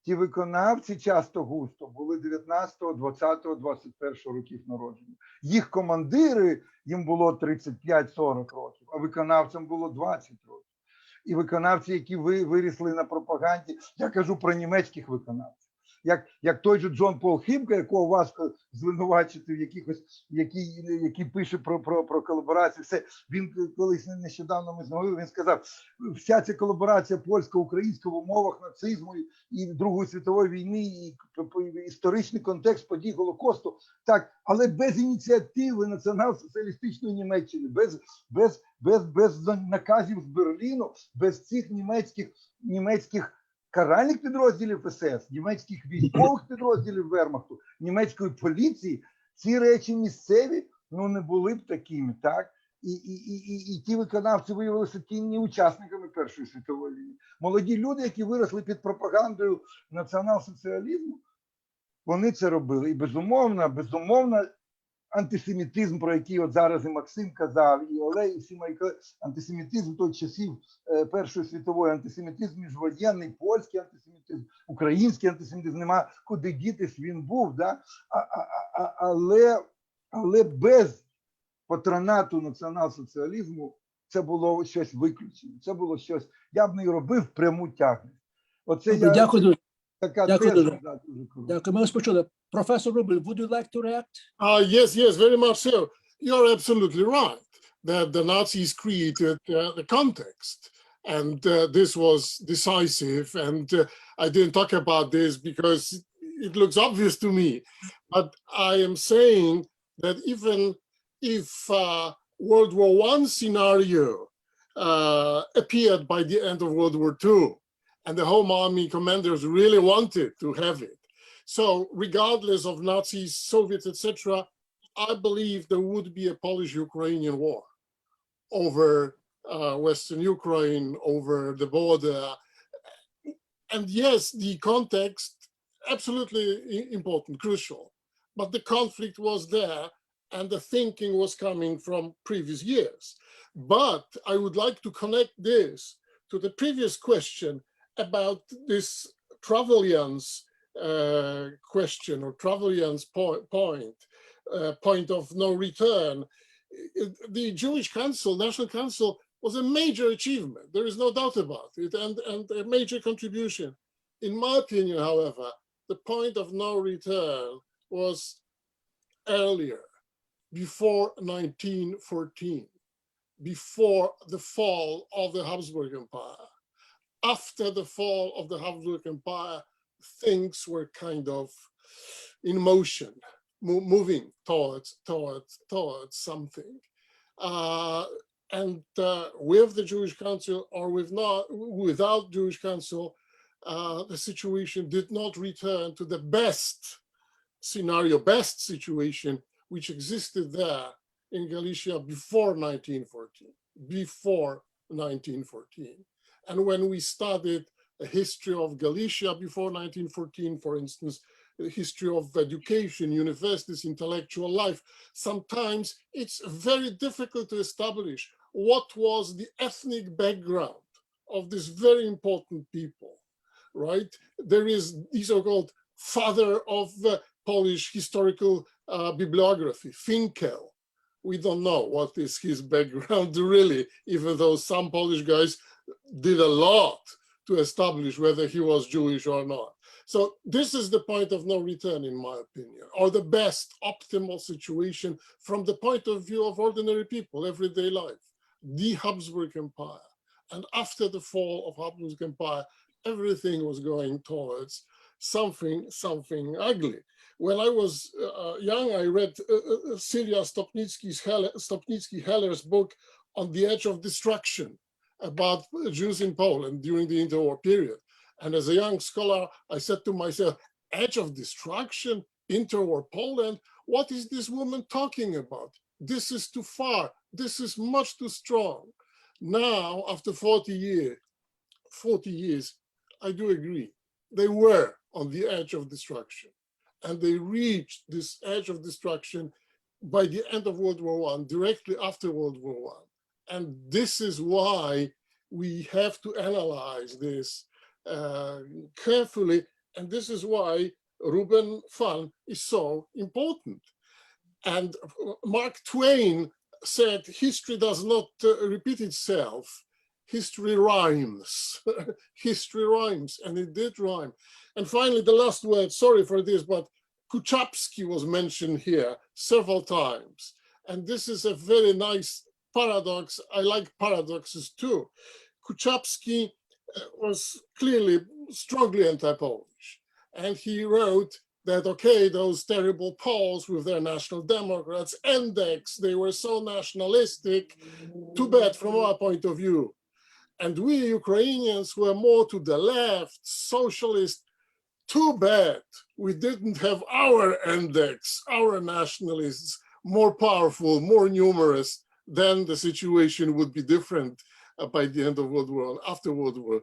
Ті виконавці часто густо були 19-го, 20-го, 21-го років народження. Їх командири, їм було 35-40 років, а виконавцям було 20 років. І виконавці, які вирісли на пропаганді, я кажу про німецьких виконавців. як той же Джон Пол Хімка, якого важко звинувачити в якихось, який пише про колаборацію. Все, він колись нещодавно ми змогли, він сказав, вся ця колаборація польсько-українська в умовах нацизму і Другої світової війни, і історичний контекст подій Голокосту, так, але без ініціативи націонал-соціалістичної Німеччини, без наказів з Берліну, без цих німецьких каральних підрозділів СС, німецьких військових підрозділів Вермахту, німецької поліції, ці речі місцеві, ну, не були б такими, так? І ті виконавці виявилися кінні учасниками Першої світової війни. Молоді люди, які виросли під пропагандою націонал-соціалізму, вони це робили. І безумовно, антисемітизм, про який от зараз і Максим казав, і Олег, і всі мої колеги, антисемітизм той часів Першої світової, антисемітизм міжвоєнний, польський антисемітизм, український антисемітизм, нема куди дітись, він був, да? Але без патронату націонал-соціалізму це було щось виключено, це було щось, я б не робив пряму тягнення. Оце Дякую дуже. така Дякую теза. дуже. Да, дуже круто. Дякую. Ми вас почули. Professor Rubel, would you like to react? Yes, very much so. You're absolutely right that the Nazis created the context, and this was decisive. And I didn't talk about this because it looks obvious to me, but I am saying that even if World War I scenario appeared by the end of World War II, and the Home Army commanders really wanted to have it, so regardless of Nazis, Soviets, etc., I believe there would be a Polish-Ukrainian war over Western Ukraine, over the border. And yes, the context, absolutely important, crucial, but the conflict was there and the thinking was coming from previous years. But I would like to connect this to the previous question about this Travalians question or Travalians point of no return. The Jewish Council, National Council, was a major achievement. There is no doubt about it, and a major contribution. In my opinion, however, the point of no return was earlier, before 1914, before the fall of the Habsburg Empire. After the fall of the Habsburg Empire, things were kind of in motion, moving towards something. And with the Jewish Council or without Jewish Council, the situation did not return to the best scenario, best situation which existed there in Galicia before 1914. And when we studied the history of Galicia before 1914, for instance, the history of education, universities, intellectual life, sometimes it's very difficult to establish what was the ethnic background of these very important people, right? There is the so-called father of Polish historical bibliography, Finkel. We don't know what is his background really, even though some Polish guys did a lot to establish whether he was Jewish or not. So this is the point of no return, in my opinion, or the best optimal situation from the point of view of ordinary people, everyday life, the Habsburg Empire. And after the fall of Habsburg Empire, everything was going towards something ugly. When I was young, I read Celia Stopnitzky-Heller's book On the Edge of Destruction about Jews in Poland during the interwar period. And as a young scholar, I said to myself, edge of destruction, interwar Poland, what is this woman talking about? This is too far. This is much too strong. Now, after 40 years, I do agree. They were on the edge of destruction. And they reached this edge of destruction by the end of World War I, directly after World War I. And this is why we have to analyze this carefully. And this is why Ruben Fan is so important. And Mark Twain said, history does not repeat itself. history rhymes. History rhymes, and it did rhyme. And finally, the last word, sorry for this, but Kuchapsky was mentioned here several times. And this is a very nice paradox. I like paradoxes too. Kuchapsky was clearly strongly anti-Polish. And he wrote that, okay, those terrible Poles with their National Democrats, index, they were so nationalistic, too bad from our point of view. And we Ukrainians were more to the left, socialist, too bad we didn't have our index, our nationalists more powerful, more numerous, then the situation would be different by the end of World War I, after World War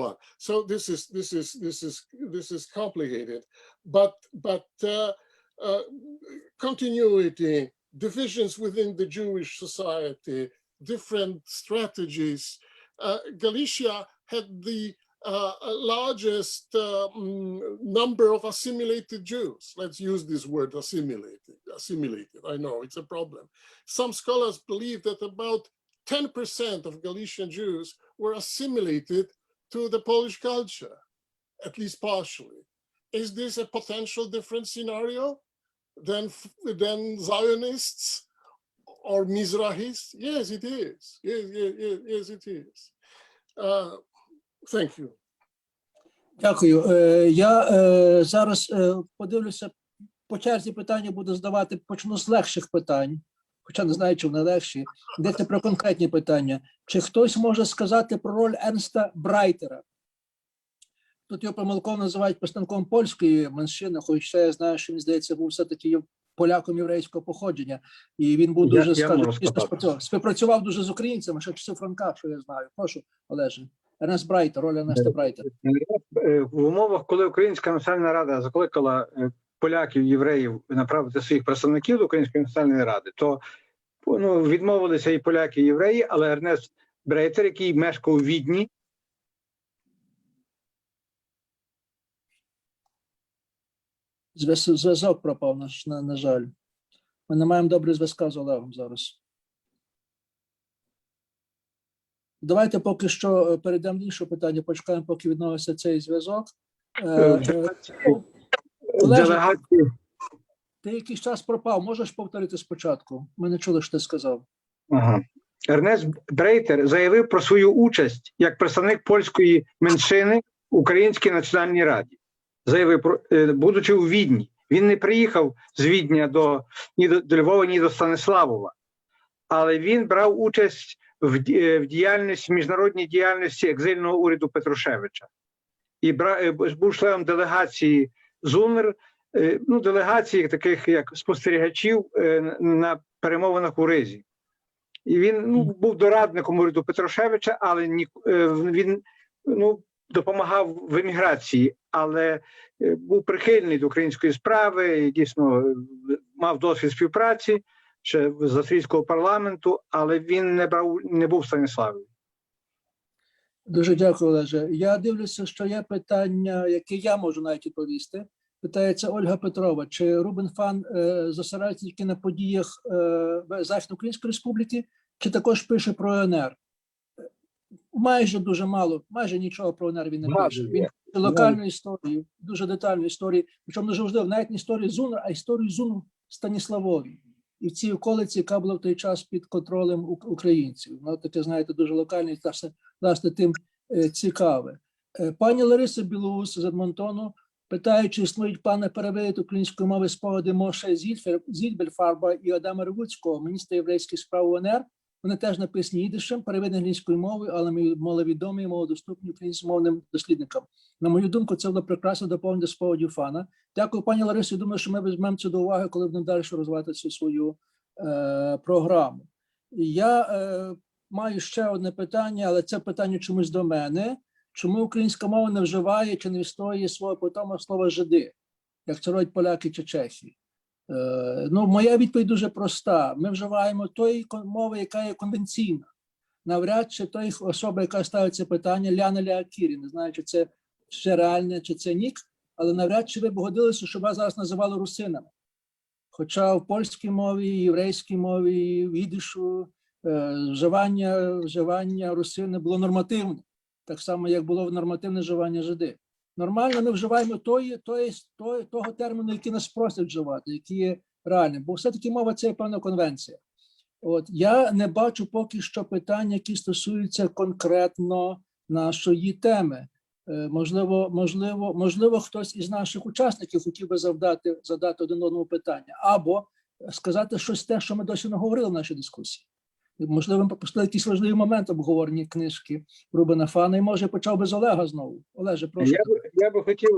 I. So this is complicated, but continuity, divisions within the Jewish society, different strategies. Galicia had the largest number of assimilated Jews. Let's use this word, assimilated. I know it's a problem. Some scholars believe that about 10% of Galician Jews were assimilated to the Polish culture, at least partially. Is this a potential different scenario than Zionists or Mizrahists? Yes, it is. Yes, it is. Thank you. Дякую. Я зараз подивлюся, по черзі питання буду задавати, почну з легших питань, хоча не знаю, чи вони легші. Йдеться про конкретні питання. Чи хтось може сказати про роль Ернста Брайтера? Тут його помилково називають представником польської меншини, хоча я знаю, що він, здається, був все-таки поляком єврейського походження. І він був дуже, співпрацював дуже з українцями, ще часів Франка, що я знаю. Прошу, Олеже. Ернест Брайтер, роль Ернеста Брайтера. В умовах, коли Українська Національна Рада закликала поляків, євреїв направити своїх представників до Української Національної Ради, то відмовилися і поляки, і євреї, але Ернест Брайтер, який мешкав у Відні, Зв'язок пропав, на жаль. Ми не маємо добрий зв'язку з Олегом зараз. Давайте поки що перейдемо до іншого питання, почекаємо, поки відновиться цей зв'язок. Олеже, ти якийсь час пропав, можеш повторити спочатку? Ми не чули, що ти сказав. Ага. Ернест Брайтер заявив про свою участь як представник польської меншини в Українській Національній Раді. Заявив, будучи у Відні. Він не приїхав з Відня ні до Львова, ні до Станиславова, але він брав участь в діяльності, міжнародній діяльності екзильного уряду Петрушевича. І був членом делегації ЗУНР, делегації таких як спостерігачів на перемовинах у Ризі. І він був дорадником уряду Петрушевича, але він допомагав в еміграції, але був прихильний до української справи, і дійсно мав досвід співпраці ще з австрійського парламенту, але він не був в Станіславі. Дуже дякую, Олеже. Я дивлюся, що є питання, яке я можу навіть відповісти. Питається Ольга Петрова, чи Рубен Фан зосереджується тільки на подіях Західноукраїнської Республіки, чи також пише про ОНР? Майже дуже мало, майже нічого про ОНР він не пише. Він пише локальну історію, дуже детальну історію, причому дуже важливо, навіть не історію ЗУНР, а історію ЗУНР Станіславові. І в цій околиці, яка була в той час під контролем українців. Ну, таке, знаєте, дуже локальне, власне, тим цікаве. Пані Лариса Білоус з Едмонтону питає, чи існують плани переводити української мови спогади Моше Зільбельфарба і Адама Ревуцького, міністра єврейських справ УНР. Вони теж написані їдишем, переведені англійською мовою, але маловідомі і малодоступні українськомовним дослідникам. На мою думку, це було прекрасно доповнення спогадів Фана. Дякую, пані Ларисі. Думаю, що ми візьмемо це до уваги, коли будемо далі розвивати цю свою програму. Я маю ще одне питання, але це питання чомусь до мене. Чому українська мова не вживає чи не відстоює свого питомого слова «жиди», як це роблять поляки чи чехи? Моя відповідь дуже проста. Ми вживаємо тої мови, яка є конвенційна. Навряд чи той особа, яка ставить це питання, Ляна Леакірі, не знаю, чи це ще реальне, чи це нік, але навряд чи ви б годилися, щоб вас зараз називали русинами. Хоча в польській мові, єврейській мові, в ідишу вживання русини було нормативне, так само, як було нормативне вживання жиди. Нормально ми вживаємо того терміну, який нас просять вживати, який є реальним, бо все-таки мова це є певна конвенція. От я не бачу поки що питань, які стосуються конкретно нашої теми. Можливо, хтось із наших учасників хотів би задати один одному питання, або сказати щось те, що ми досі не говорили в нашій дискусії. Можливо, ми пропустили якийсь важливий момент обговорення книжки Рубена Фана, і може почав би з Олега знову. Олеже, прошу. Я би хотів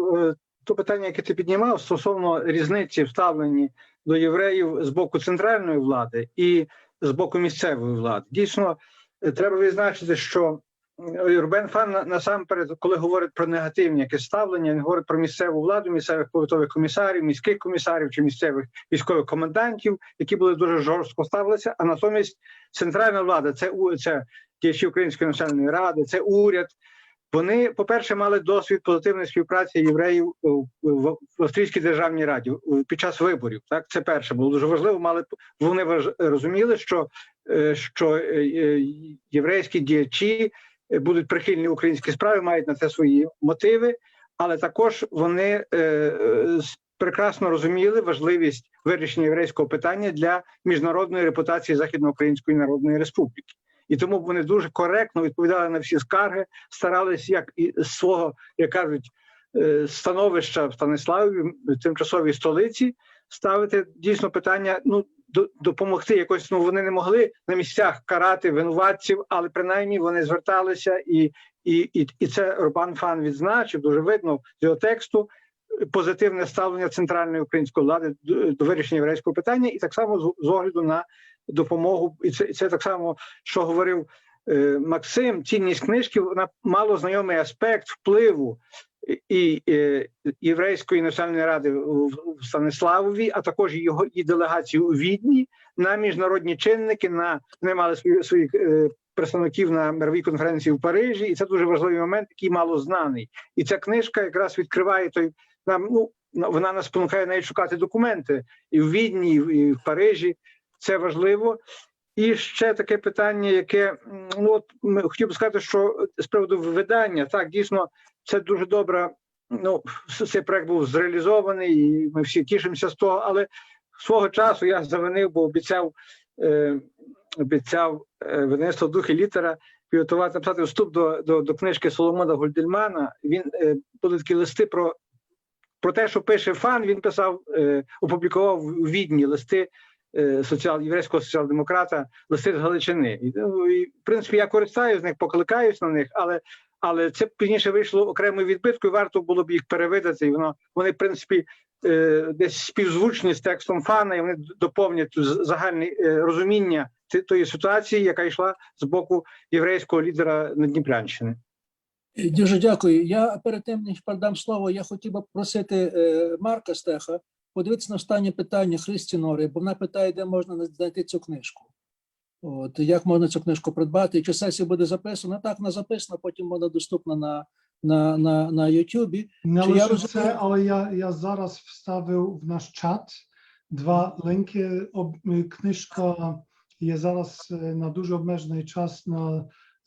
то питання, яке ти піднімав стосовно різниці в ставленні до євреїв з боку центральної влади і з боку місцевої влади. Дійсно, треба відзначити, що Рубен Фан насамперед, коли говорить про негативне якесь ставлення, він говорить про місцеву владу, місцевих повітових комісарів, міських комісарів чи місцевих військових комендантів, які були дуже жорстко ставилися, а натомість центральна влада, це діячі Української національної ради, це уряд. Вони, по-перше, мали досвід позитивної співпраці євреїв в Австрійській державній раді під час виборів. Так, це перше було дуже важливо. Вони розуміли, що єврейські діячі будуть прихильні українській справі, мають на це свої мотиви, але також вони прекрасно розуміли важливість вирішення єврейського питання для міжнародної репутації Західноукраїнської Народної Республіки. І тому вони дуже коректно відповідали на всі скарги, старались як і з свого, як кажуть, становища в Станиславі, тимчасовій столиці, ставити дійсно питання, допомогти якось, вони не могли на місцях карати винуватців, але принаймні вони зверталися, і це Рубен Фан відзначив, дуже видно з його тексту, позитивне ставлення центральної української влади до вирішення єврейського питання, і так само з огляду на допомогу, і це так само, що говорив Максим, цінність книжки, вона мало знайомий аспект впливу і Єврейської національної ради в Станиславові, а також її делегації у Відні на міжнародні чинники, вони мали своїх представників на мировій конференції в Парижі, і це дуже важливий момент, який мало знаний. І ця книжка якраз відкриває вона нас спонукає навіть шукати документи і в Відні, і в Парижі. Це важливо. І ще таке питання, яке, хотів би сказати, що з приводу видання, так, дійсно, це дуже добре, цей проект був зреалізований, і ми всі тішимося з того, але свого часу я завинив, бо обіцяв видавництво «Дух і літера» підготувати, написати вступ до книжки Соломона Гольдельмана. Він були такі листи про те, що пише Фан, він писав, опублікував у Відні листи єврейського соціал-демократа, листи з Галичини. І, в принципі, я користаюсь з них, покликаюсь на них, але це пізніше вийшло окремою відбиткою, варто було б їх перевидати, і вони, в принципі, десь співзвучні з текстом Фана, і вони доповнять загальне розуміння тої ситуації, яка йшла з боку єврейського лідера Надніпрянщини. Дуже дякую. Я перед тим, ніж передам слово, я хотів би просити Марка Стеха подивитися на останнє питання Христі Нори, бо вона питає, де можна знайти цю книжку. Як можна цю книжку придбати, і чи сесія буде записана? Так, вона записана, потім вона доступна на Ютубі. Не лише це, але я зараз вставив в наш чат 2 линки. Книжка є зараз на дуже обмежений час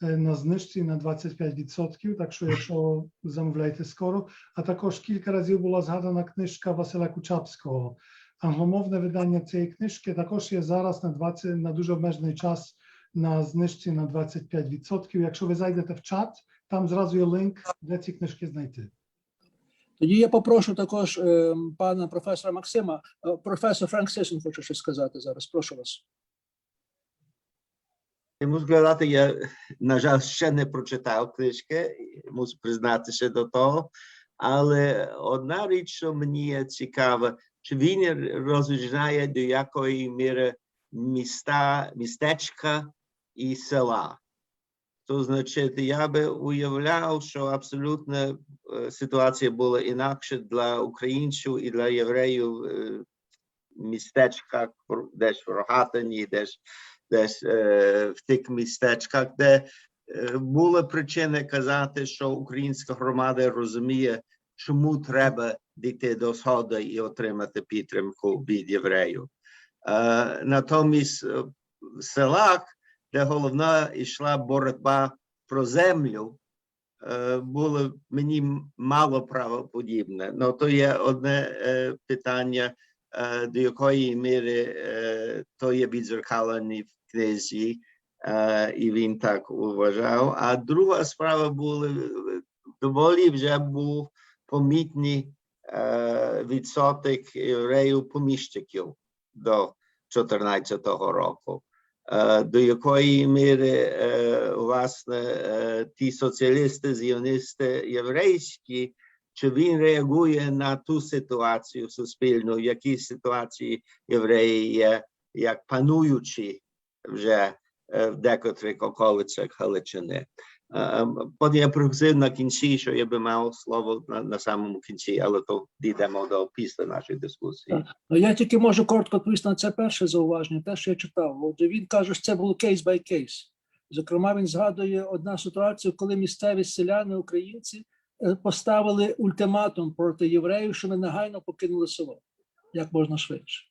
на знижці на 25%, так що якщо замовляєте скоро. А також кілька разів була згадана книжка Василя Кучапського. Англомовне видання цієї книжки також є зараз на дуже обмежений час на знижці на 25%. Якщо ви зайдете в чат, там зразу є линк, де ці книжки знайти. Тоді я попрошу також пана професора Максима. Професор Френк Сиссон хоче щось сказати зараз. Прошу вас. Я мушу сказати, я, на жаль, ще не прочитав книжки, мушу признатися до того, але одна річ, що мені цікава, чи він розрізняє до якої міри містечка і села. То значить, я би уявляв, що абсолютно ситуація була інакша для українців і для євреїв в містечках, десь в Рогатині, десь в тих містечках, де була причина казати, що українська громада розуміє, чому треба дійти до Сходу і отримати підтримку від євреїв. Натомість в селах, де головна йшла боротьба про землю, було мені мало правоподібне. Ну, то є одне питання, до якої міри то є відзеркалені в книзі, і він так вважав. А друга справа була, доволі вже був помітний відсоток євреїв-поміщиків до 14-го року. До якої міри, власне, ті соціалісти, зіоністи єврейські, чи він реагує на ту ситуацію суспільну, в якій ситуації євреї є, як пануючі вже в декотрих околицях Галичини. Потім я просив на кінці, що я би мав слово на самому кінці, але то дійдемо до після нашої дискусії. Ну, я тільки можу коротко відповісти на це перше зауваження, те, що я читав. Отже, він каже, що це було кейс by кейс. Зокрема, він згадує одну ситуацію, коли місцеві селяни, українці, поставили ультиматум проти євреїв, що ми негайно покинули село, як можна швидше.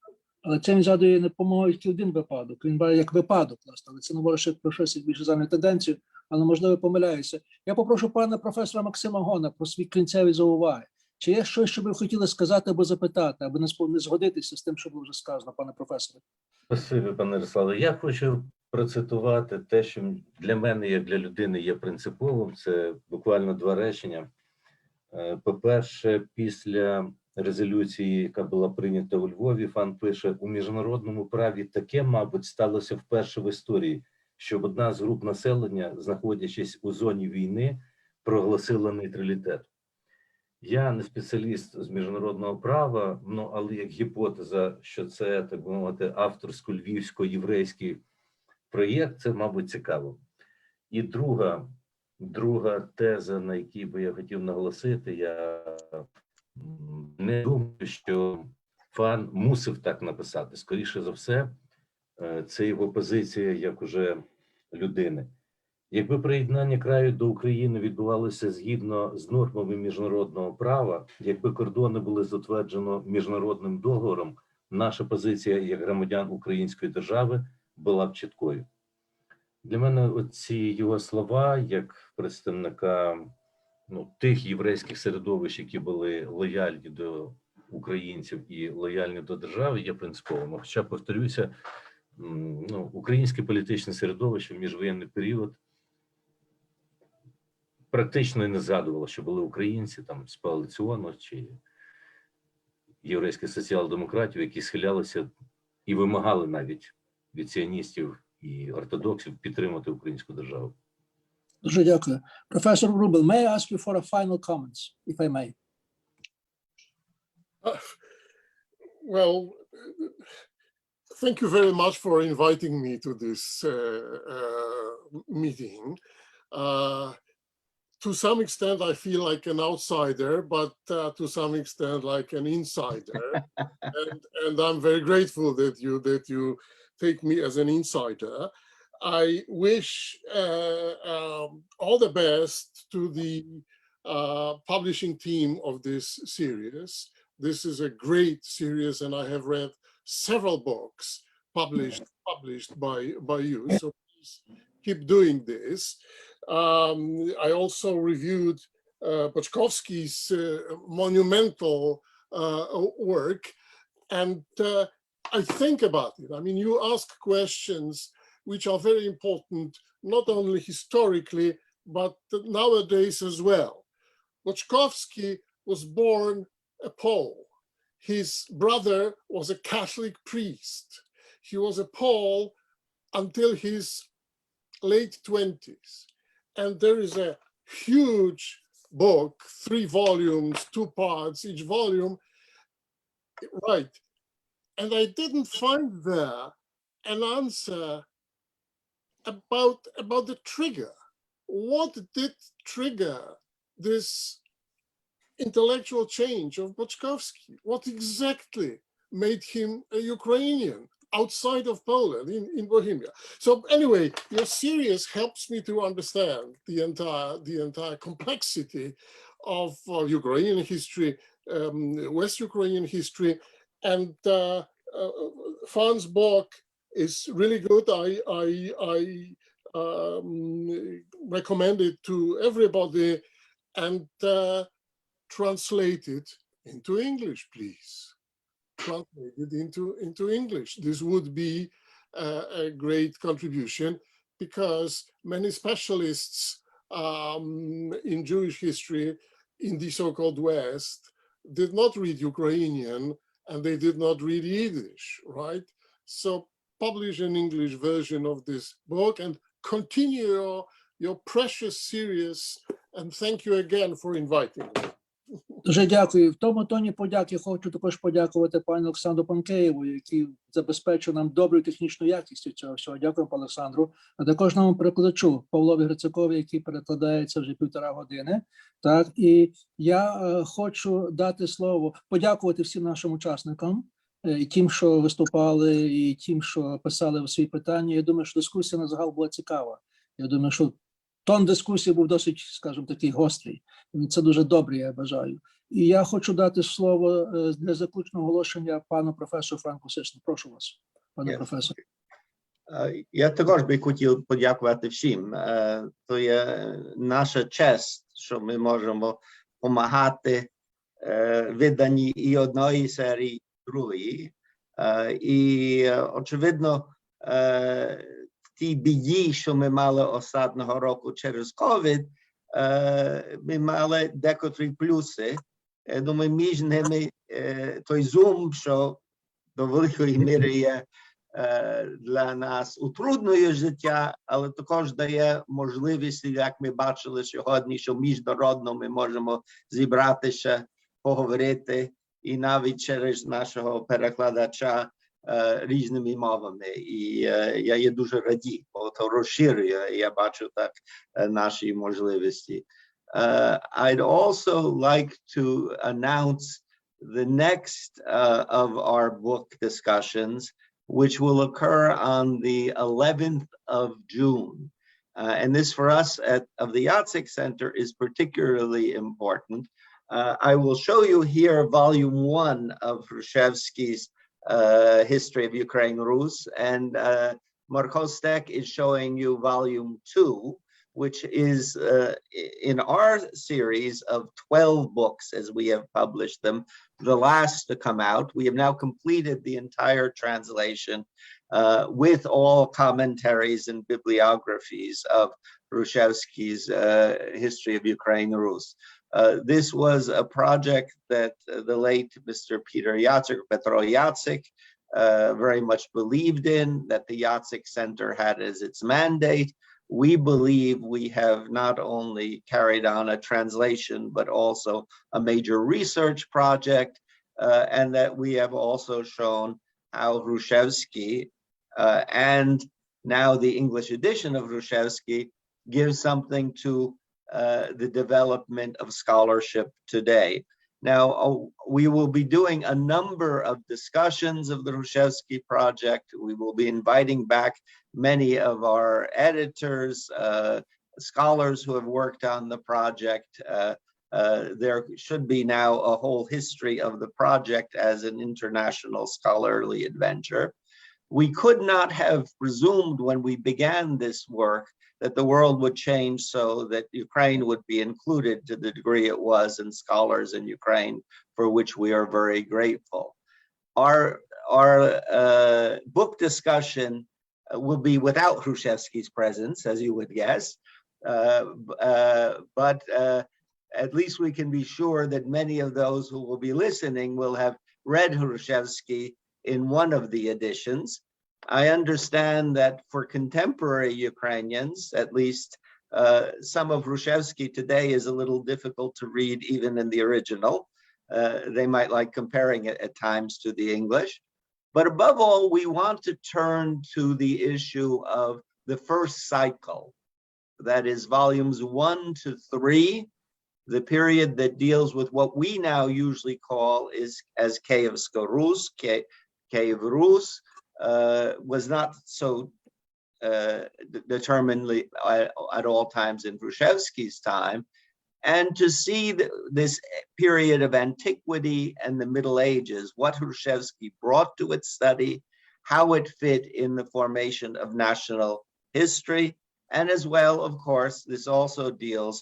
Але це він згадує, не по-моєму, тільки один випадок. Він брає як випадок, але це не може ще про щось більше загальну тенденцію, але, можливо, помиляюся. Я попрошу пана професора Максима Гона про свій кінцеві зауваги. Чи є щось, що ви хотіли сказати або запитати, або не згодитися з тим, що було вже сказано, пане професоре? Спасибі, пане Ярославе. Я хочу процитувати те, що для мене, як для людини, є принциповим. Це буквально 2 речення. По-перше, після резолюції, яка була прийнята у Львові, Фан пише: у міжнародному праві таке, мабуть, сталося вперше в історії, щоб одна з груп населення, знаходячись у зоні війни, проголосила нейтралітет. Я не спеціаліст з міжнародного права, але як гіпотеза, що це, так би мовити, авторсько-львівсько-єврейський проєкт, це, мабуть, цікаво. І друга теза, на якій би я хотів наголосити, я не думаю, що Фан мусив так написати. Скоріше за все, це його позиція як уже людини. Якби приєднання краю до України відбувалося згідно з нормами міжнародного права, якби кордони були затверджено міжнародним договором, наша позиція як громадян української держави була б чіткою. Для мене оці його слова, як представника тих єврейських середовищ, які були лояльні до українців і лояльні до держави, є принциповим. Хоча, повторюся, українське політичне середовище в міжвоєнний період практично не згадувало, що були українці там з коаліціону чи єврейських соціал-демократів, які схилялися і вимагали навіть від сіоністів і ортодоксів підтримати українську державу. Дуже дякую. Професор Врубел, may I ask you for a final comments, if I may? Well, thank you very much for inviting me to this meeting. To some extent, I feel like an outsider, but to some extent, like an insider. and I'm very grateful that you take me as an insider. I wish all the best to the publishing team of this series. This is a great series, and I have read several books published by you. So please keep doing this. I also reviewed Boczkowski's monumental work, and I think about it. I mean, you ask questions which are very important, not only historically, but nowadays as well. Boczkowski was born a Pole. His brother was a Catholic priest. He was a Pole until his late 20s. And there is a huge book, 3 volumes, 2 parts, each volume, right. And I didn't find there an answer about the trigger. What did trigger this intellectual change of Boczkowski? What exactly made him a Ukrainian outside of Poland, in Bohemia? So anyway, your series helps me to understand the entire complexity of Ukrainian history, West Ukrainian history, and Fan's book is really good. I recommend it to everybody, and translate it into English, please. Translate it into English. This would be a great contribution, because many specialists in Jewish history in the so-called West did not read Ukrainian, and they did not read Yiddish, right? So publish an English version of this book and continue your precious series. And thank you again for inviting me. Дуже дякую. В тому тоні подяки хочу також подякувати пану Олександру Панкеєву, який забезпечив нам добру технічну якість цього всього. Дякую, пану Олександру. А також нам перекладачу Павлові Грицакові, який перекладається вже 1,5 години. Так, і я хочу дати слово, подякувати всім нашим учасникам, і тим, що виступали, і тим, що писали свої питання. Я думаю, що дискусія на загал була цікава. Я думаю, що тон дискусії був досить, скажімо, такий гострий. І це дуже добре, я бажаю. І я хочу дати слово для заключного оголошення пану професору Франку Сишну. Прошу вас, пане професоре. Я також би хотів подякувати всім. То є наша честь, що ми можемо допомагати виданні і одної серії, другої. І, очевидно, в тій біді, що ми мали останнього року через ковід, ми мали декотрі плюси. Я думаю, між ними той Zoom, що до великої міри є для нас утруднює життя, але також дає можливість, як ми бачили сьогодні, що міжнародно ми можемо зібратися, поговорити, і навіть через нашого перекладача різними мовами. І я є дуже радий, бо це розширює, я бачу так наші можливості. I'd also like to announce the next of our book discussions, which will occur on the 11th of June. And this for us of the Yatsik Center is particularly important. I will show you here volume 1 of Hrushevsky's History of Ukraine Rus, and Markostek is showing you volume 2, which is in our series of 12 books as we have published them, the last to come out. We have now completed the entire translation with all commentaries and bibliographies of Hrushevsky's History of Ukraine Rus. This was a project that the late Mr. Peter Yatsik, Petro Yatsik, very much believed in, that the Yatsik Center had as its mandate. We believe we have not only carried on a translation, but also a major research project, and that we have also shown how Hrushevsky and now the English edition of Hrushevsky gives something to the development of scholarship today. Now, we will be doing a number of discussions of the Hrushevsky project. We will be inviting back many of our editors, scholars who have worked on the project. There should be now a whole history of the project as an international scholarly adventure. We could not have presumed when we began this work that the world would change so that Ukraine would be included to the degree it was, and scholars in Ukraine, for which we are very grateful. Our book discussion will be without Hrushevsky's presence, as you would guess, but at least we can be sure that many of those who will be listening will have read Hrushevsky in one of the editions. I understand that for contemporary Ukrainians, at least some of Hrushevsky today is a little difficult to read even in the original. They might like comparing it at times to the English. But above all, we want to turn to the issue of the first cycle, that is volumes 1 to 3, the period that deals with what we now usually call as Kievska Rus, Kiev Rus, was not so determinedly at all times in Hrushevsky's time, and to see this period of antiquity and the Middle Ages, what Hrushevsky brought to its study, how it fit in the formation of national history. And as well, of course, this also deals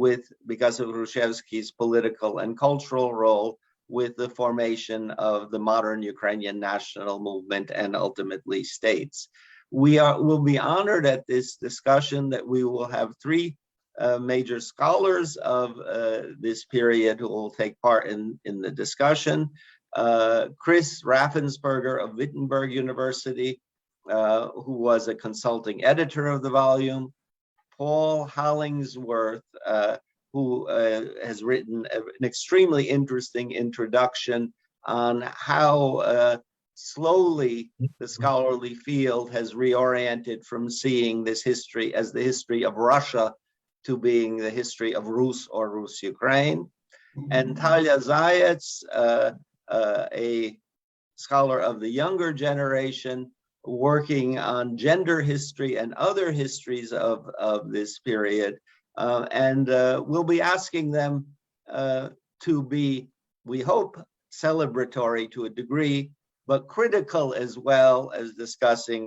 with, because of Hrushevsky's political and cultural role, with the formation of the modern Ukrainian national movement and ultimately states. Will be honored at this discussion that we will have three major scholars of this period who will take part in the discussion. Chris Raffensperger of Wittenberg University, who was a consulting editor of the volume. Paul Hollingsworth, who has written an extremely interesting introduction on how slowly the scholarly field has reoriented from seeing this history as the history of Russia to being the history of Rus or Rus-Ukraine. And Talia Zayats, a scholar of the younger generation, working on gender history and other histories of this period. And we'll be asking them to be, we hope, celebratory to a degree, but critical as well as discussing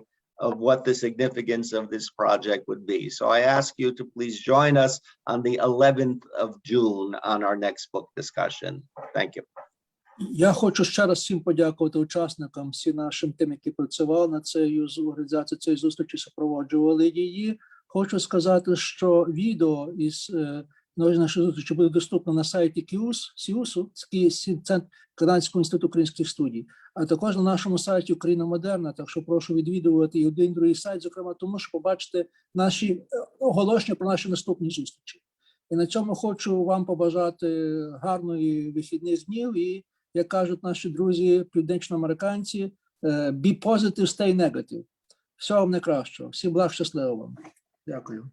of what the significance of this project would be. So I ask you to please join us on the 11th of June on our next book discussion. Thank you. Я хочу ще раз всім подякувати учасникам, всім нашим тим, які працювали над цією організацією цієї зустрічі, супроводжували її. Хочу сказати, що відео із нашої зустрічі буде доступно на сайті СІУСу, Канадського інституту українських студій, а також на нашому сайті Україна Модерна, так що прошу відвідувати і один, і другий сайт, зокрема тому, що побачите наші оголошення про наші наступні зустрічі. І на цьому хочу вам побажати гарної вихідних днів і, як кажуть наші друзі, північноамериканці, be positive, stay negative. Всього вам найкращого. Всім благ, щасливо вам. Дякую.